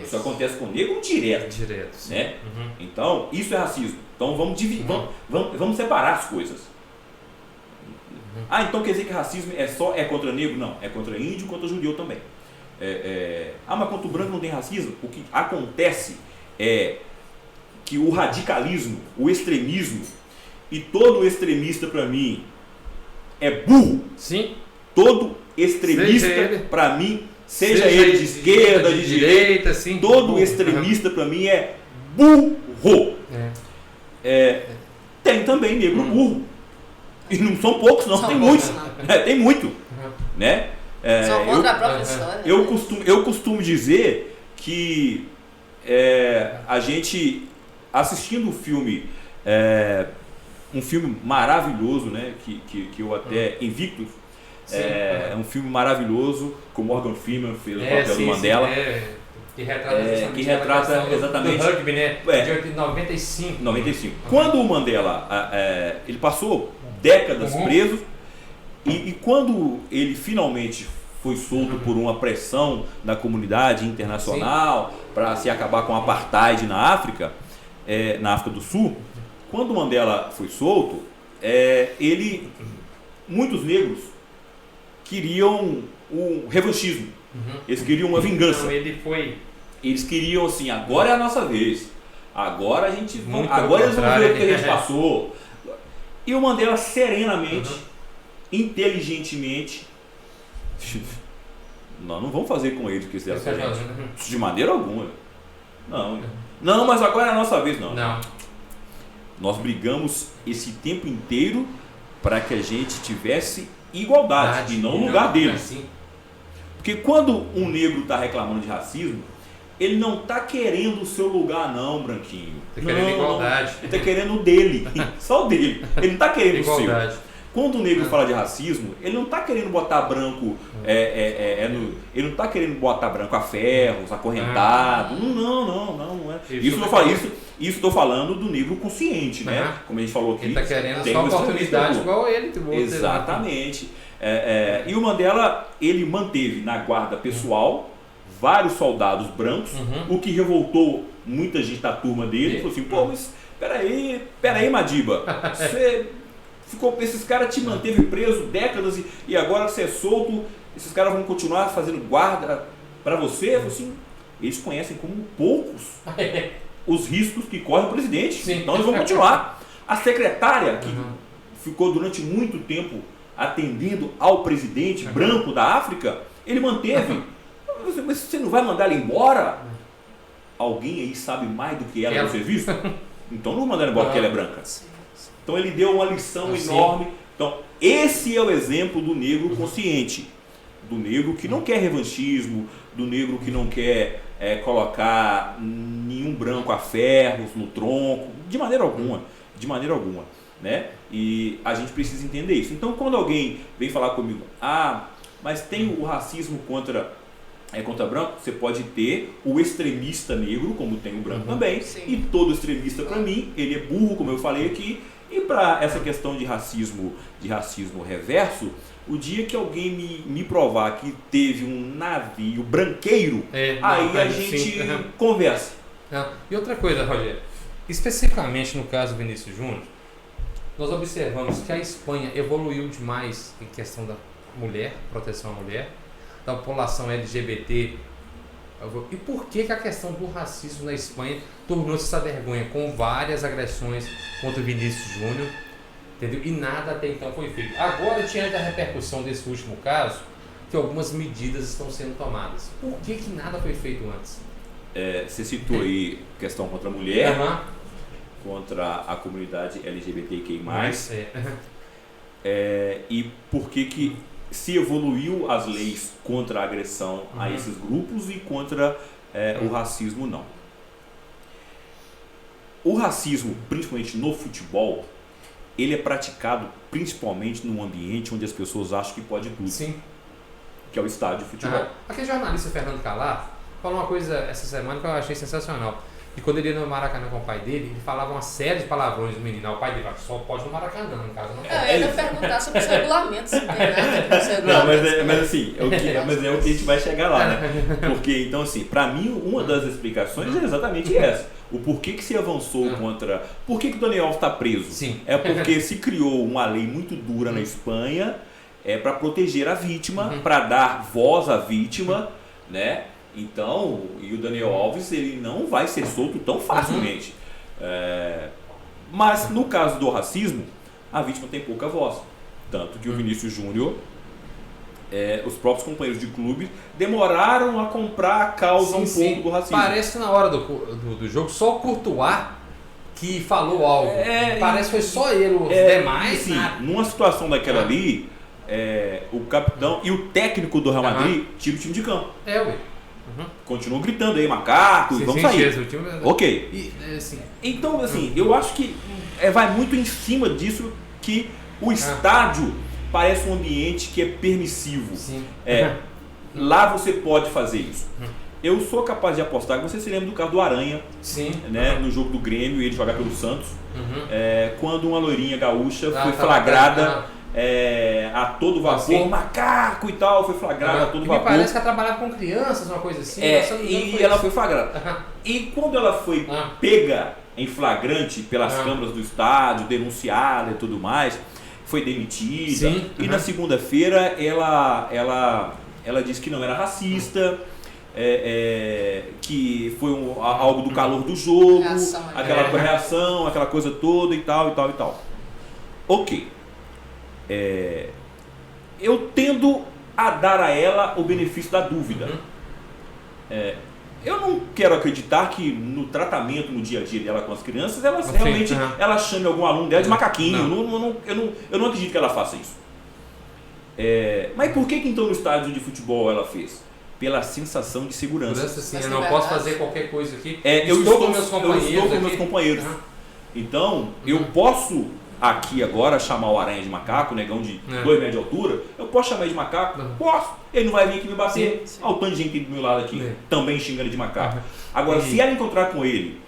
isso acontece com o negro direto. Né? Então, isso é racismo. Então vamos dividir, vamos separar as coisas. Então quer dizer que racismo é contra negro? Não, é contra índio e contra judeu também. Mas contra o branco não tem racismo? O que acontece é que o radicalismo, o extremismo, e todo extremista para mim é burro. Sim. Todo extremista para mim, seja ele de esquerda, de direita, sim, todo extremista para mim é burro. Tem também negro burro. E não são poucos, não, tem muitos. Tem muito. Né? Só contra a própria história. Eu costumo dizer que a gente, assistindo o filme, um filme maravilhoso, né, que eu até Invictus, é um filme maravilhoso, com Morgan Freeman fez o papel do Mandela. Que retrata exatamente do rugby, né? De 95. Quando o Mandela ele passou décadas preso e quando ele finalmente foi solto por uma pressão da comunidade internacional para se acabar com o apartheid na África do Sul, quando o Mandela foi solto, muitos negros queriam o revanchismo. Eles queriam uma vingança. Eles queriam assim, agora é a nossa vez. Agora eles vão ver o que a gente passou. E o Mandela serenamente, inteligentemente, nós não vamos fazer com eles o que fizeram com a gente. De maneira alguma. Não, mas agora é a nossa vez. Não. Nós brigamos esse tempo inteiro para que a gente tivesse igualdade e não no lugar deles. Porque quando um negro está reclamando de racismo, ele não tá querendo o seu lugar não, branquinho. Tá querendo igualdade. Ele tá querendo o dele, só o dele. Ele não tá querendo igualdade. o seu. Quando o negro fala de racismo, ele não tá querendo botar branco, ele não tá querendo botar branco a ferros, acorrentado. Não é. Isso eu tô falando do negro consciente, né? Como a gente falou aqui. Ele tá querendo só oportunidade igual ele. Exatamente. E o Mandela, ele manteve na guarda pessoal vários soldados brancos, o que revoltou muita gente da turma dele. Falou assim, pô, mas peraí, Madiba, esses caras te manteve preso décadas e agora você é solto, esses caras vão continuar fazendo guarda para você? Falei assim, eles conhecem como poucos os riscos que corre o presidente. Sim. Então eles vão continuar. A secretária, que ficou durante muito tempo atendendo ao presidente branco da África, ele manteve. Mas você não vai mandar ela embora? Alguém aí sabe mais do que ela no serviço? Então não vou mandar ela embora porque ela é branca. Então ele deu uma lição enorme. Então esse é o exemplo do negro consciente, do negro que não quer revanchismo, do negro que não quer colocar nenhum branco a ferros no tronco, de maneira alguma, né? E a gente precisa entender isso. Então quando alguém vem falar comigo, mas tem o racismo contra branco, você pode ter o extremista negro, como tem o branco também, e todo extremista, para mim, ele é burro, como eu falei aqui. E para essa questão de racismo reverso, o dia que alguém me provar que teve um navio branqueiro, aí a gente conversa. E outra coisa, Rogério, especificamente no caso do Vinícius Júnior, nós observamos que a Espanha evoluiu demais em questão da mulher, proteção à mulher, da população LGBT. E por que a questão do racismo na Espanha tornou-se essa vergonha, com várias agressões contra o Vinícius Júnior, entendeu? E nada até então foi feito. Agora, diante da repercussão desse último caso, que algumas medidas estão sendo tomadas. Por que nada foi feito antes? Você citou aí questão contra a mulher, contra a comunidade LGBTQI+. E por que se evoluiu as leis contra a agressão a esses grupos e contra o racismo não. O racismo, principalmente no futebol, ele é praticado principalmente num ambiente onde as pessoas acham que pode tudo. Sim. Que é o estádio de futebol. Aquele jornalista Fernando Calaf falou uma coisa essa semana que eu achei sensacional. E quando ele ia no Maracanã com o pai dele, ele falava uma série de palavrões do menino. O pai dele só pode no Maracanã, no caso não pode. Eu ia perguntar sobre os regulamentos. Mas é o que a gente vai chegar lá, né? Porque, então assim, pra mim, uma das explicações é exatamente essa. O porquê que se avançou contra... Por que o Daniel Alves está preso? Sim. É porque se criou uma lei muito dura na Espanha para proteger a vítima, para dar voz à vítima, né? Então, e o Daniel Alves, ele não vai ser solto tão facilmente. Mas no caso do racismo, a vítima tem pouca voz. Tanto que o Vinícius Júnior, os próprios companheiros de clube demoraram a comprar a causa pouco do racismo. Parece que na hora do jogo, só o Courtois que falou algo. Parece que foi só ele, os demais. Sim, numa situação daquela ali, o capitão e o técnico do Real Madrid tira o time de campo. Continuam gritando aí, macaco, e vamos sair. Ok. Então, assim, eu acho que vai muito em cima disso que o estádio parece um ambiente que é permissivo. Lá você pode fazer isso. Eu sou capaz de apostar que você se lembra do caso do Aranha, né, no jogo do Grêmio, ele jogar pelo Santos, quando uma loirinha gaúcha foi flagrada a todo vapor, macaco e tal, foi flagrada a todo vapor. Me parece que ela trabalhava com crianças, uma coisa assim. E ela foi flagrada. E quando ela foi pega em flagrante pelas câmeras do estádio, denunciada e tudo mais, foi demitida. E na segunda-feira ela disse que não era racista, que foi algo do calor do jogo, aquela reação, aquela coisa toda e tal. Ok. Eu tendo a dar a ela o benefício da dúvida. Eu não quero acreditar que no tratamento, no dia a dia dela com as crianças, ela realmente ela chame algum aluno dela de macaquinho. Eu não acredito que ela faça isso. Mas por que então no estádio de futebol ela fez? pela sensação de segurança. Assim, Mas eu tem não posso verdade. fazer qualquer coisa aqui. Eu estou com meus companheiros. Eu estou com meus aqui. companheiros. Então, eu posso aqui agora chamar o Aranha de macaco, o negão de 2 metros de altura, eu posso chamar ele de macaco? Posso. Ele não vai vir aqui me bater. Olha o tanto de gente que tem do meu lado aqui, também xinga ele de macaco. Agora, se ela encontrar com ele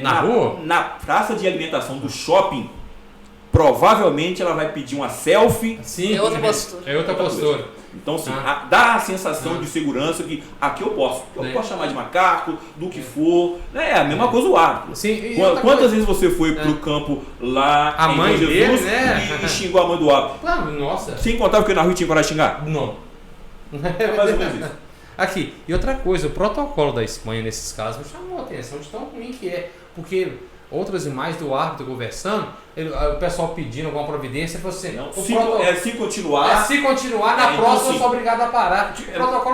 na rua? Na praça de alimentação do shopping, provavelmente ela vai pedir uma selfie. Sim, É outra postura. É outra postura. Então, assim, dá a sensação de segurança que aqui eu posso. Eu posso chamar de macaco, do que for. É a mesma coisa o árbitro. Sim, Quantas vezes você foi pro campo lá a em mãe Jesus dele, né? e xingou a mãe do árbitro? Claro, nossa. Sem contar porque na rua tinha coragem de xingar? Não. É mais ou menos isso. Aqui, e outra coisa, o protocolo da Espanha nesses casos me chamou a atenção de tão ruim que é. Porque outras imagens do árbitro conversando, o pessoal pedindo alguma providência, ele falou assim, Não, se continuar, na próxima assim, eu sou obrigado a parar.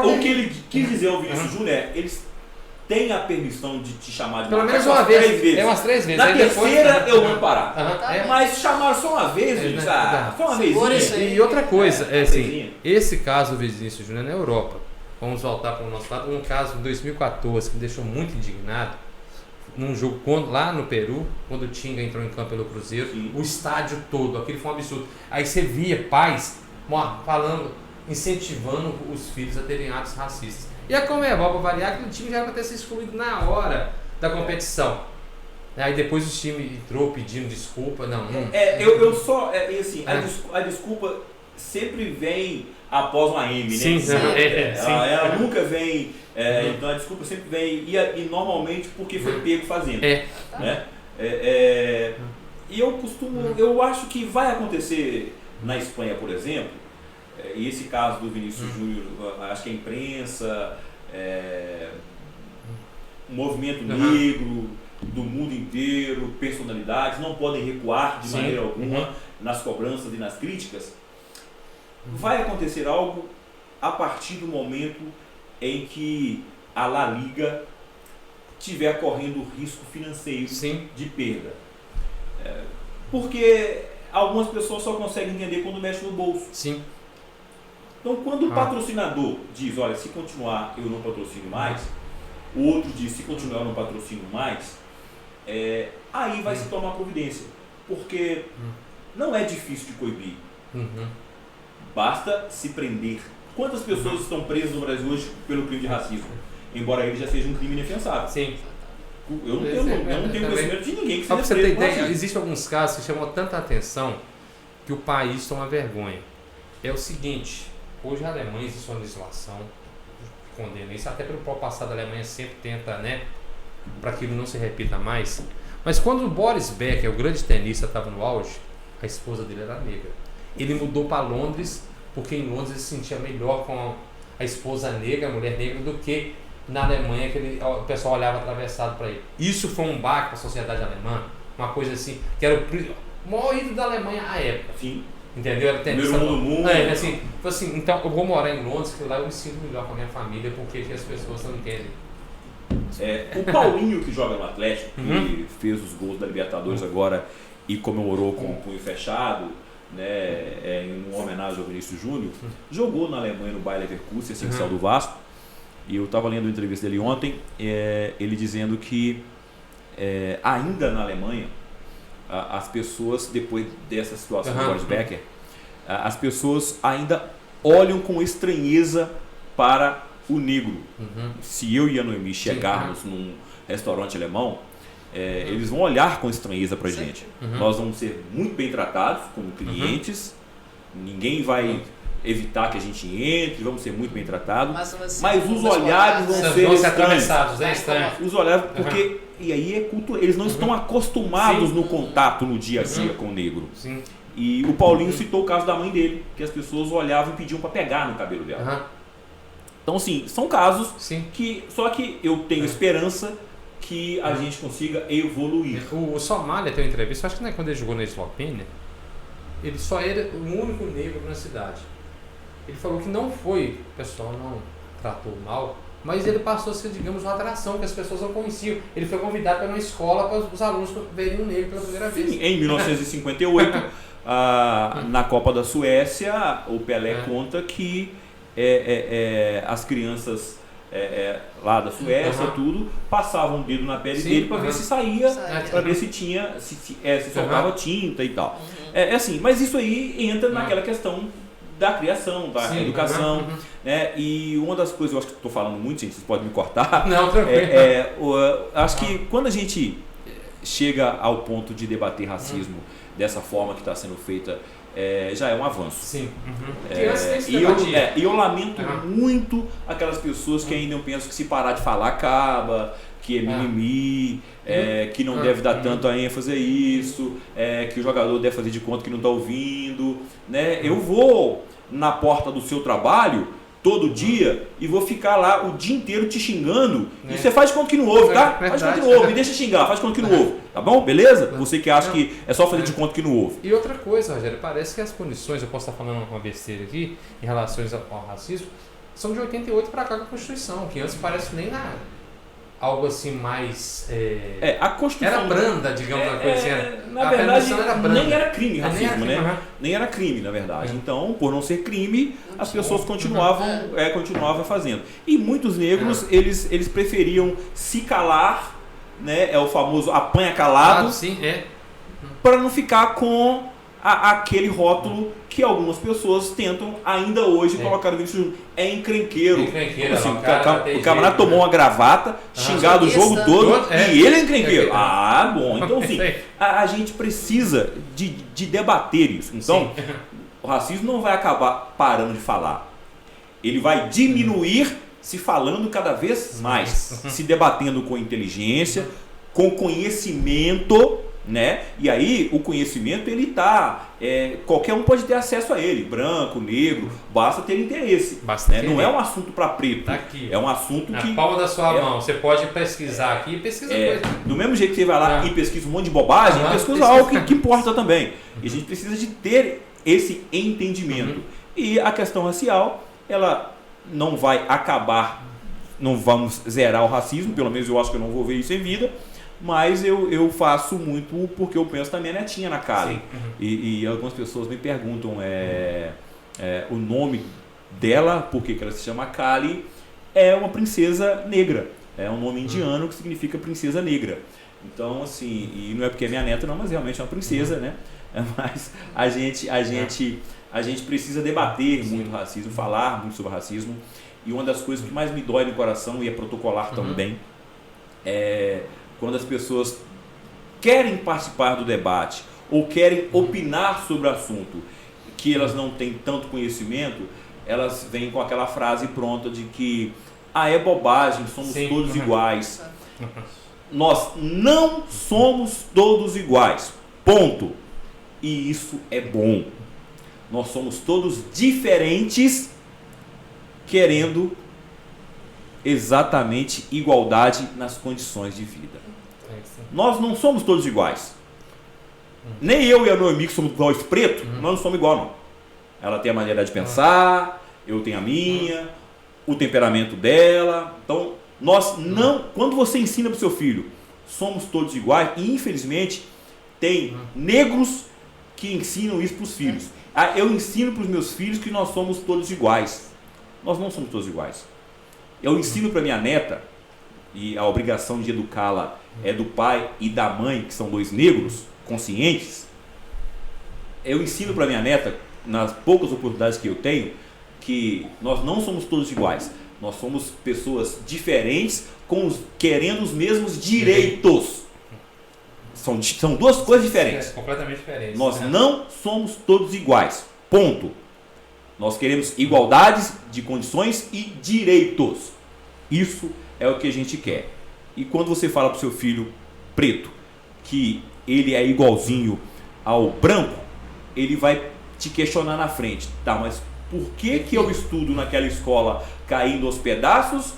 O que ele quis dizer ao Vinícius Júnior é, eles têm a permissão de te chamar de pelo macaco menos uma umas vez. 3 vezes. É umas 3 vezes. Na aí terceira depois, eu vou parar. Mas Mas chamaram só uma vez, Vinícius. Só uma Segura vez. isso aí. E outra coisa, é assim, coisinha. esse caso do Vinícius Júnior é na Europa. Vamos voltar para o nosso lado. Um caso em 2014 que me deixou muito indignado. Num jogo lá no Peru, quando o Tinga entrou em campo pelo Cruzeiro, o estádio todo, aquilo foi um absurdo. Aí você via pais falando, incentivando os filhos a terem atos racistas. E a Conmebol, para variar, que o time já era para ter sido excluído na hora da competição. Aí depois o time entrou pedindo desculpa, a desculpa sempre vem após uma M, né? Sim, sim. Ela nunca vem, então a desculpa sempre vem, e normalmente porque foi pego fazendo. Né? E eu acho que vai acontecer na Espanha, por exemplo, e esse caso do Vinícius Júnior, acho que a imprensa, o movimento negro do mundo inteiro, personalidades, não podem recuar de maneira alguma nas cobranças e nas críticas. Vai acontecer algo a partir do momento em que a La Liga estiver correndo risco financeiro de perda. Porque algumas pessoas só conseguem entender quando mexe no bolso. Então, quando o patrocinador diz, olha, se continuar eu não patrocino mais, o outro diz, se continuar eu não patrocino mais, aí vai se tomar providência. Porque não é difícil de coibir. Basta se prender. Quantas pessoas estão presas no Brasil hoje pelo crime de racismo? Embora ele já seja um crime indefensável. Eu não tenho conhecimento de ninguém que seja preso por racismo. Existem alguns casos que chamam tanta atenção que o país toma vergonha. É o seguinte, hoje a Alemanha existe uma legislação que condena isso, até pelo próprio passado a Alemanha sempre tenta, para que ele não se repita mais. Mas quando o Boris Becker, o grande tenista, estava no auge, a esposa dele era negra. Ele mudou para Londres, porque em Londres ele se sentia melhor com a esposa negra, a mulher negra, do que na Alemanha, que o pessoal olhava atravessado para ele. Isso foi um baque para a sociedade alemã, uma coisa assim, que era o maior ídolo da Alemanha à época. Entendeu? Era tenista do mundo. Então eu vou morar em Londres, que lá eu me sinto melhor com a minha família, porque as pessoas não entendem. O Paulinho, que joga no Atlético, que fez os gols da Libertadores agora e comemorou com o punho fechado, em uma homenagem ao Vinícius Júnior, jogou na Alemanha no Bayer Leverkusen, assim que saiu do Vasco. E eu estava lendo a entrevista dele ontem, ele dizendo que ainda na Alemanha, as pessoas, depois dessa situação do Boris Becker, as pessoas ainda olham com estranheza para o negro. Se eu e a Noemi chegarmos num restaurante alemão, eles vão olhar com estranheza para a gente. Nós vamos ser muito bem tratados como clientes, ninguém vai evitar que a gente entre, vamos ser muito bem tratados, mas os olhares vão ser estranhos. Os olhares, porque e aí é cultura, eles não estão acostumados no contato no dia a dia com o negro. E o Paulinho citou o caso da mãe dele, que as pessoas olhavam e pediam para pegar no cabelo dela. Então, assim, são casos que só que eu tenho esperança que a gente consiga evoluir. O Somália tem uma entrevista, acho que quando ele jogou na Eslovênia, ele só era o único negro na cidade. Ele falou que não foi, o pessoal não tratou mal, mas ele passou a ser, digamos, uma atração que as pessoas não conheciam. Ele foi convidado para uma escola para os alunos verem um negro pela primeira vez. Em 1958, na Copa da Suécia, o Pelé conta que as crianças lá da Suécia, tudo, passavam o dedo na pele dele para ver se saía, para ver se tinha, se soltava tinta e tal. Assim, mas isso aí entra naquela questão da criação, da educação, né? E uma das coisas, eu acho que estou falando muito, gente, vocês podem me cortar. Não, tranquilo. Acho que quando a gente chega ao ponto de debater racismo dessa forma que está sendo feita, já é um avanço. Sim. E eu lamento muito aquelas pessoas que ainda pensam que se parar de falar acaba, que é mimimi, que não deve dar tanto a ênfase a isso, que o jogador deve fazer de conta que não está ouvindo. Né? Eu vou na porta do seu trabalho todo dia e vou ficar lá o dia inteiro te xingando e você faz de conta que não ouve, tá? Faz de conta que não ouve, me deixa xingar, faz de conta que não ouve, tá bom? Beleza? Você que acha que é só fazer de conta que não ouve. E outra coisa, Rogério, parece que as condições, eu posso estar falando uma besteira aqui, em relação ao racismo, são de 88 para cá com a Constituição, que antes parece nem nada. Algo assim mais... a Constituição... Era branda, digamos, uma coisa assim. Na verdade, nem era crime racismo, né? Nem era crime, na verdade. Então, por não ser crime, as pessoas continuavam fazendo. E muitos negros, eles preferiam se calar, né? É o famoso apanha calado, para não ficar com aquele rótulo que algumas pessoas tentam ainda hoje colocar no vídeo. É encrenqueiro. Assim, o camarada tomou uma gravata, xingado o jogo todo e ele é encrenqueiro. Bom. Então, assim, a gente precisa de debater isso. Então, o racismo não vai acabar parando de falar. Ele vai diminuir se falando cada vez mais, se debatendo com inteligência, com conhecimento, né? E aí o conhecimento ele qualquer um pode ter acesso a ele, branco, negro, basta ter interesse. Né? Não é um assunto para preto, tá aqui, é um assunto na que palma da sua mão. Você pode pesquisar aqui e pesquisa coisa. Do mesmo jeito que você vai lá e pesquisa um monte de bobagem, pesquisa algo que importa também. E a gente precisa de ter esse entendimento. E a questão racial, ela não vai acabar, não vamos zerar o racismo, pelo menos eu acho que eu não vou ver isso em vida. Mas eu faço muito porque eu penso na minha netinha, na Kali. E algumas pessoas me perguntam o nome dela, por que ela se chama Kali, é uma princesa negra. É um nome indiano que significa princesa negra. Então, assim, e não é porque é minha neta não, mas realmente é uma princesa, né? Mas a gente precisa debater muito racismo, falar muito sobre racismo. E uma das coisas que mais me dói no coração, e é protocolar também, quando as pessoas querem participar do debate ou querem opinar sobre o assunto que elas não têm tanto conhecimento, elas vêm com aquela frase pronta de que é bobagem, somos todos iguais. Nós não somos todos iguais, ponto. E isso é bom. Nós somos todos diferentes, querendo exatamente igualdade nas condições de vida. Nós não somos todos iguais. Nem eu e a Noemi, que somos iguais preto, nós não somos igual, não. Ela tem a maneira de pensar, eu tenho a minha, o temperamento dela. Então, nós não... Quando você ensina para o seu filho, somos todos iguais, e infelizmente tem negros que ensinam isso para os filhos. Eu ensino para os meus filhos que nós somos todos iguais. Nós não somos todos iguais. Eu ensino para minha neta, e a obrigação de educá-la é do pai e da mãe, que são dois negros conscientes. Eu ensino para minha neta, nas poucas oportunidades que eu tenho, que nós não somos todos iguais. Nós somos pessoas diferentes, querendo os mesmos direitos. São duas coisas diferentes. Completamente diferentes. Nós não somos todos iguais. Ponto. Nós queremos igualdades de condições e direitos. Isso é o que a gente quer. E quando você fala para o seu filho preto que ele é igualzinho ao branco, ele vai te questionar na frente. Tá, mas por que eu estudo naquela escola caindo aos pedaços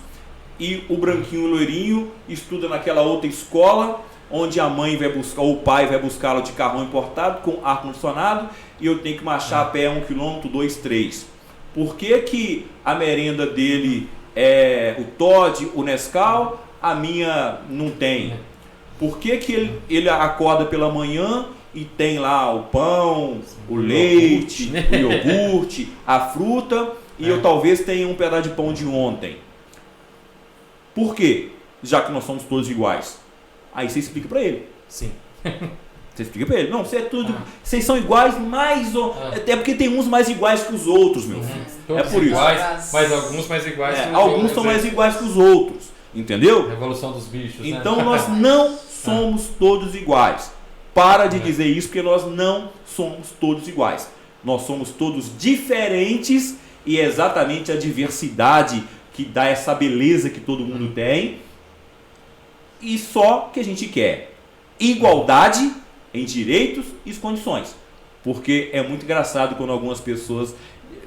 e o branquinho loirinho estuda naquela outra escola onde a mãe vai buscar, ou o pai vai buscá-lo de carrão importado com ar-condicionado e eu tenho que marchar a pé 1 quilômetro, 2, 3? Por que a merenda dele é o Toddy, o Nescau, a minha não tem? Por que ele acorda pela manhã e tem lá o pão, o leite, o iogurte, a fruta, e eu talvez tenha um pedaço de pão de ontem. Por quê? Já que nós somos todos iguais. Aí você explica para ele. Sim. Você explica para ele. Não, você é tudo. Vocês são iguais, mas. Até porque tem uns mais iguais que os outros, meu filho. Todos é por isso. Iguais, mas alguns mais iguais que os Alguns outros. são mais iguais que os outros. Entendeu? Revolução dos bichos. Então né? nós não somos todos iguais. Para de dizer isso, porque nós não somos todos iguais. Nós somos todos diferentes e é exatamente a diversidade que dá essa beleza que todo mundo tem. E só que a gente quer igualdade em direitos e condições. Porque é muito engraçado quando algumas pessoas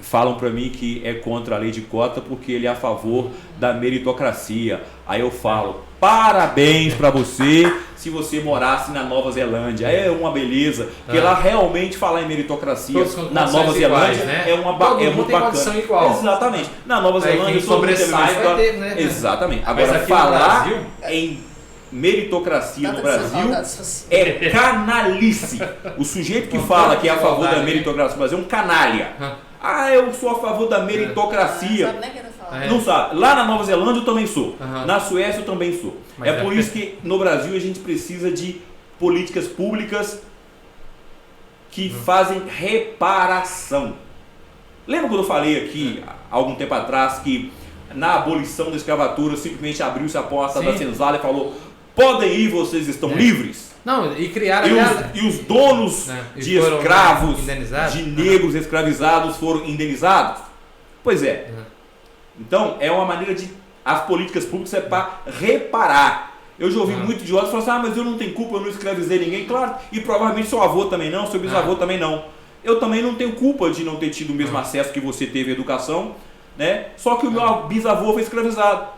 falam para mim que é contra a lei de cota porque ele é a favor da meritocracia. Aí eu falo, parabéns para você se você morasse na Nova Zelândia. É uma beleza, porque lá realmente falar em meritocracia na Nova Zelândia né? é muito bacana. Igual. Exatamente. Na Nova Zelândia todo mundo vai ter, né? Exatamente. Agora falar em meritocracia no Brasil é canalice. O sujeito que fala que é a favor da meritocracia no Brasil é um canalha. Eu sou a favor da meritocracia. Não sabe nem o que ele fala. Não sabe. Lá na Nova Zelândia eu também sou. Na Suécia eu também sou. É por isso que no Brasil a gente precisa de políticas públicas que fazem reparação. Lembra quando eu falei aqui, há algum tempo atrás, que na abolição da escravatura simplesmente abriu-se a porta da senzala e falou: podem ir, vocês estão livres? Não, e criaram... E os donos de escravos, de negros escravizados foram indenizados? Pois é. Então, é uma maneira de... As políticas públicas é para reparar. Eu já ouvi muito idiotas falar assim, mas eu não tenho culpa, eu não escravizei ninguém. Claro, e provavelmente seu avô também não, seu bisavô também não. Eu também não tenho culpa de não ter tido o mesmo acesso que você teve à educação, né? Só que o meu bisavô foi escravizado.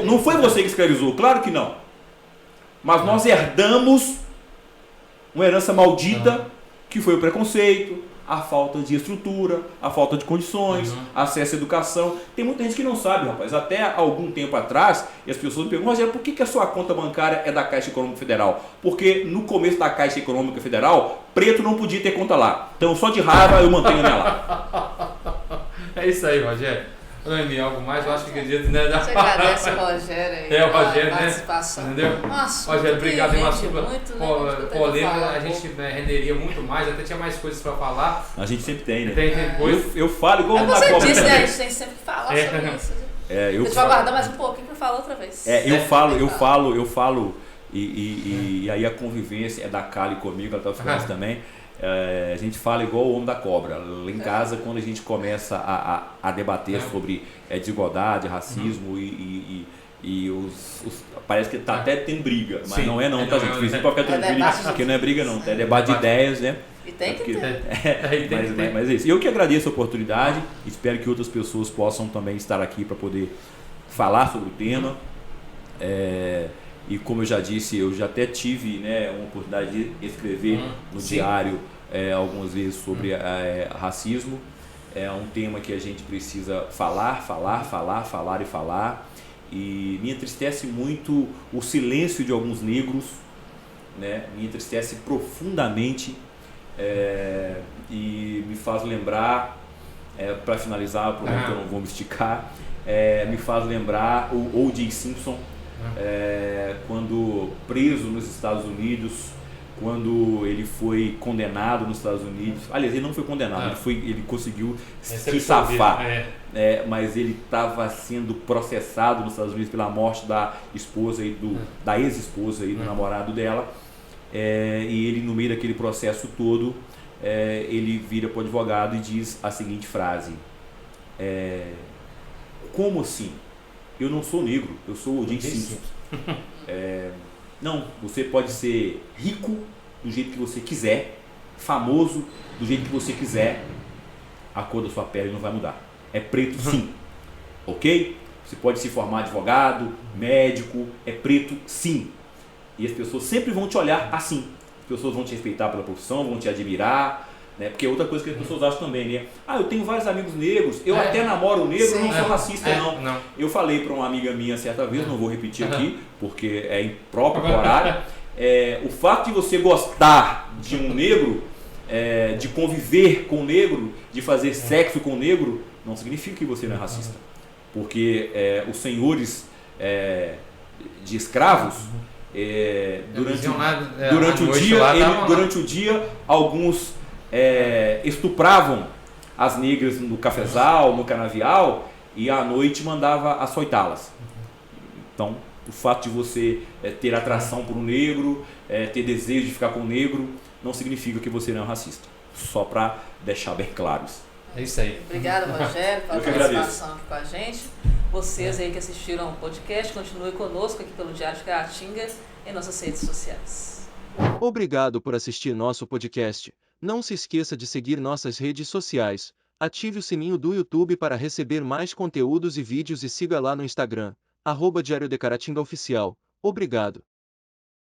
Não foi você que escravizou, claro que não. Mas nós herdamos uma herança maldita que foi o preconceito, a falta de estrutura, a falta de condições, acesso à educação. Tem muita gente que não sabe, rapaz. Até algum tempo atrás, as pessoas me perguntam, Rogério, por que a sua conta bancária é da Caixa Econômica Federal? Porque no começo da Caixa Econômica Federal, preto não podia ter conta lá. Então só de raiva eu mantenho a minha lá. É isso aí, Rogério. Noemi, algo mais? Eu acho que acredito, né? Você agradece o Rogério aí. O Rogério, né? Participação. Entendeu? Nossa, Rogério, obrigado. Tem uma super polêmica, a gente renderia muito mais, até tinha mais coisas para falar. A gente sempre tem, né? Tem coisa. Eu falo igual uma cobra. Você disse, né? A gente tem sempre que falar sobre isso. A gente vai aguardar mais um pouquinho para falar outra vez. Eu falo, e aí a convivência é da Kali comigo, ela está falando também. A gente fala igual o homem da cobra. Lá em casa, quando a gente começa a debater sobre desigualdade, racismo parece que até tem briga, mas não é não, tá gente? Vizinho pode ficar tranquilo, porque não é briga não, é debate de ideias, né? E tem que ter. Mas é isso. Eu que agradeço a oportunidade, espero que outras pessoas possam também estar aqui para poder falar sobre o tema. E como eu já disse, eu já até tive uma oportunidade de escrever no diário algumas vezes sobre racismo. É um tema que a gente precisa falar. E me entristece muito o silêncio de alguns negros, né? Me entristece profundamente e me faz lembrar, para finalizar, prometo que eu não vou me esticar, me faz lembrar o O.J. Simpson, quando preso nos Estados Unidos, quando ele foi condenado nos Estados Unidos. Aliás, ele não foi condenado, ele conseguiu se safar, mas ele estava sendo processado nos Estados Unidos pela morte da esposa e da ex-esposa e do namorado dela, e ele, no meio daquele processo todo, ele vira para o advogado e diz a seguinte frase: como assim? Eu não sou negro, eu sou o O.J. Simpson. Não, você pode ser rico do jeito que você quiser, famoso do jeito que você quiser, a cor da sua pele não vai mudar. É preto sim, ok? Você pode se formar advogado, médico, é preto sim. E as pessoas sempre vão te olhar assim. As pessoas vão te respeitar pela profissão, vão te admirar, né? Porque é outra coisa que as pessoas acham também, né? Eu tenho vários amigos negros, eu até namoro um negro, não sou racista não. Eu falei para uma amiga minha certa vez, não vou repetir aqui, porque é impróprio para o horário, o fato de você gostar de um negro de conviver com o negro, de fazer sexo com o negro, não significa que você não é racista. Porque os senhores de escravos, durante o dia, alguns estupravam as negras no cafezal, no canavial, e à noite mandava açoitá-las. Então, o fato de você ter atração por um negro, ter desejo de ficar com um negro, não significa que você não é racista. Só para deixar bem claro isso. É isso aí. Obrigada, Rogério, pela participação aqui com a gente. Vocês aí que assistiram ao podcast, continuem conosco aqui pelo Diário de Caratinga em nossas redes sociais. Obrigado por assistir nosso podcast. Não se esqueça de seguir nossas redes sociais. Ative o sininho do YouTube para receber mais conteúdos e vídeos e siga lá no Instagram, @Diário de Caratinga Oficial. Obrigado.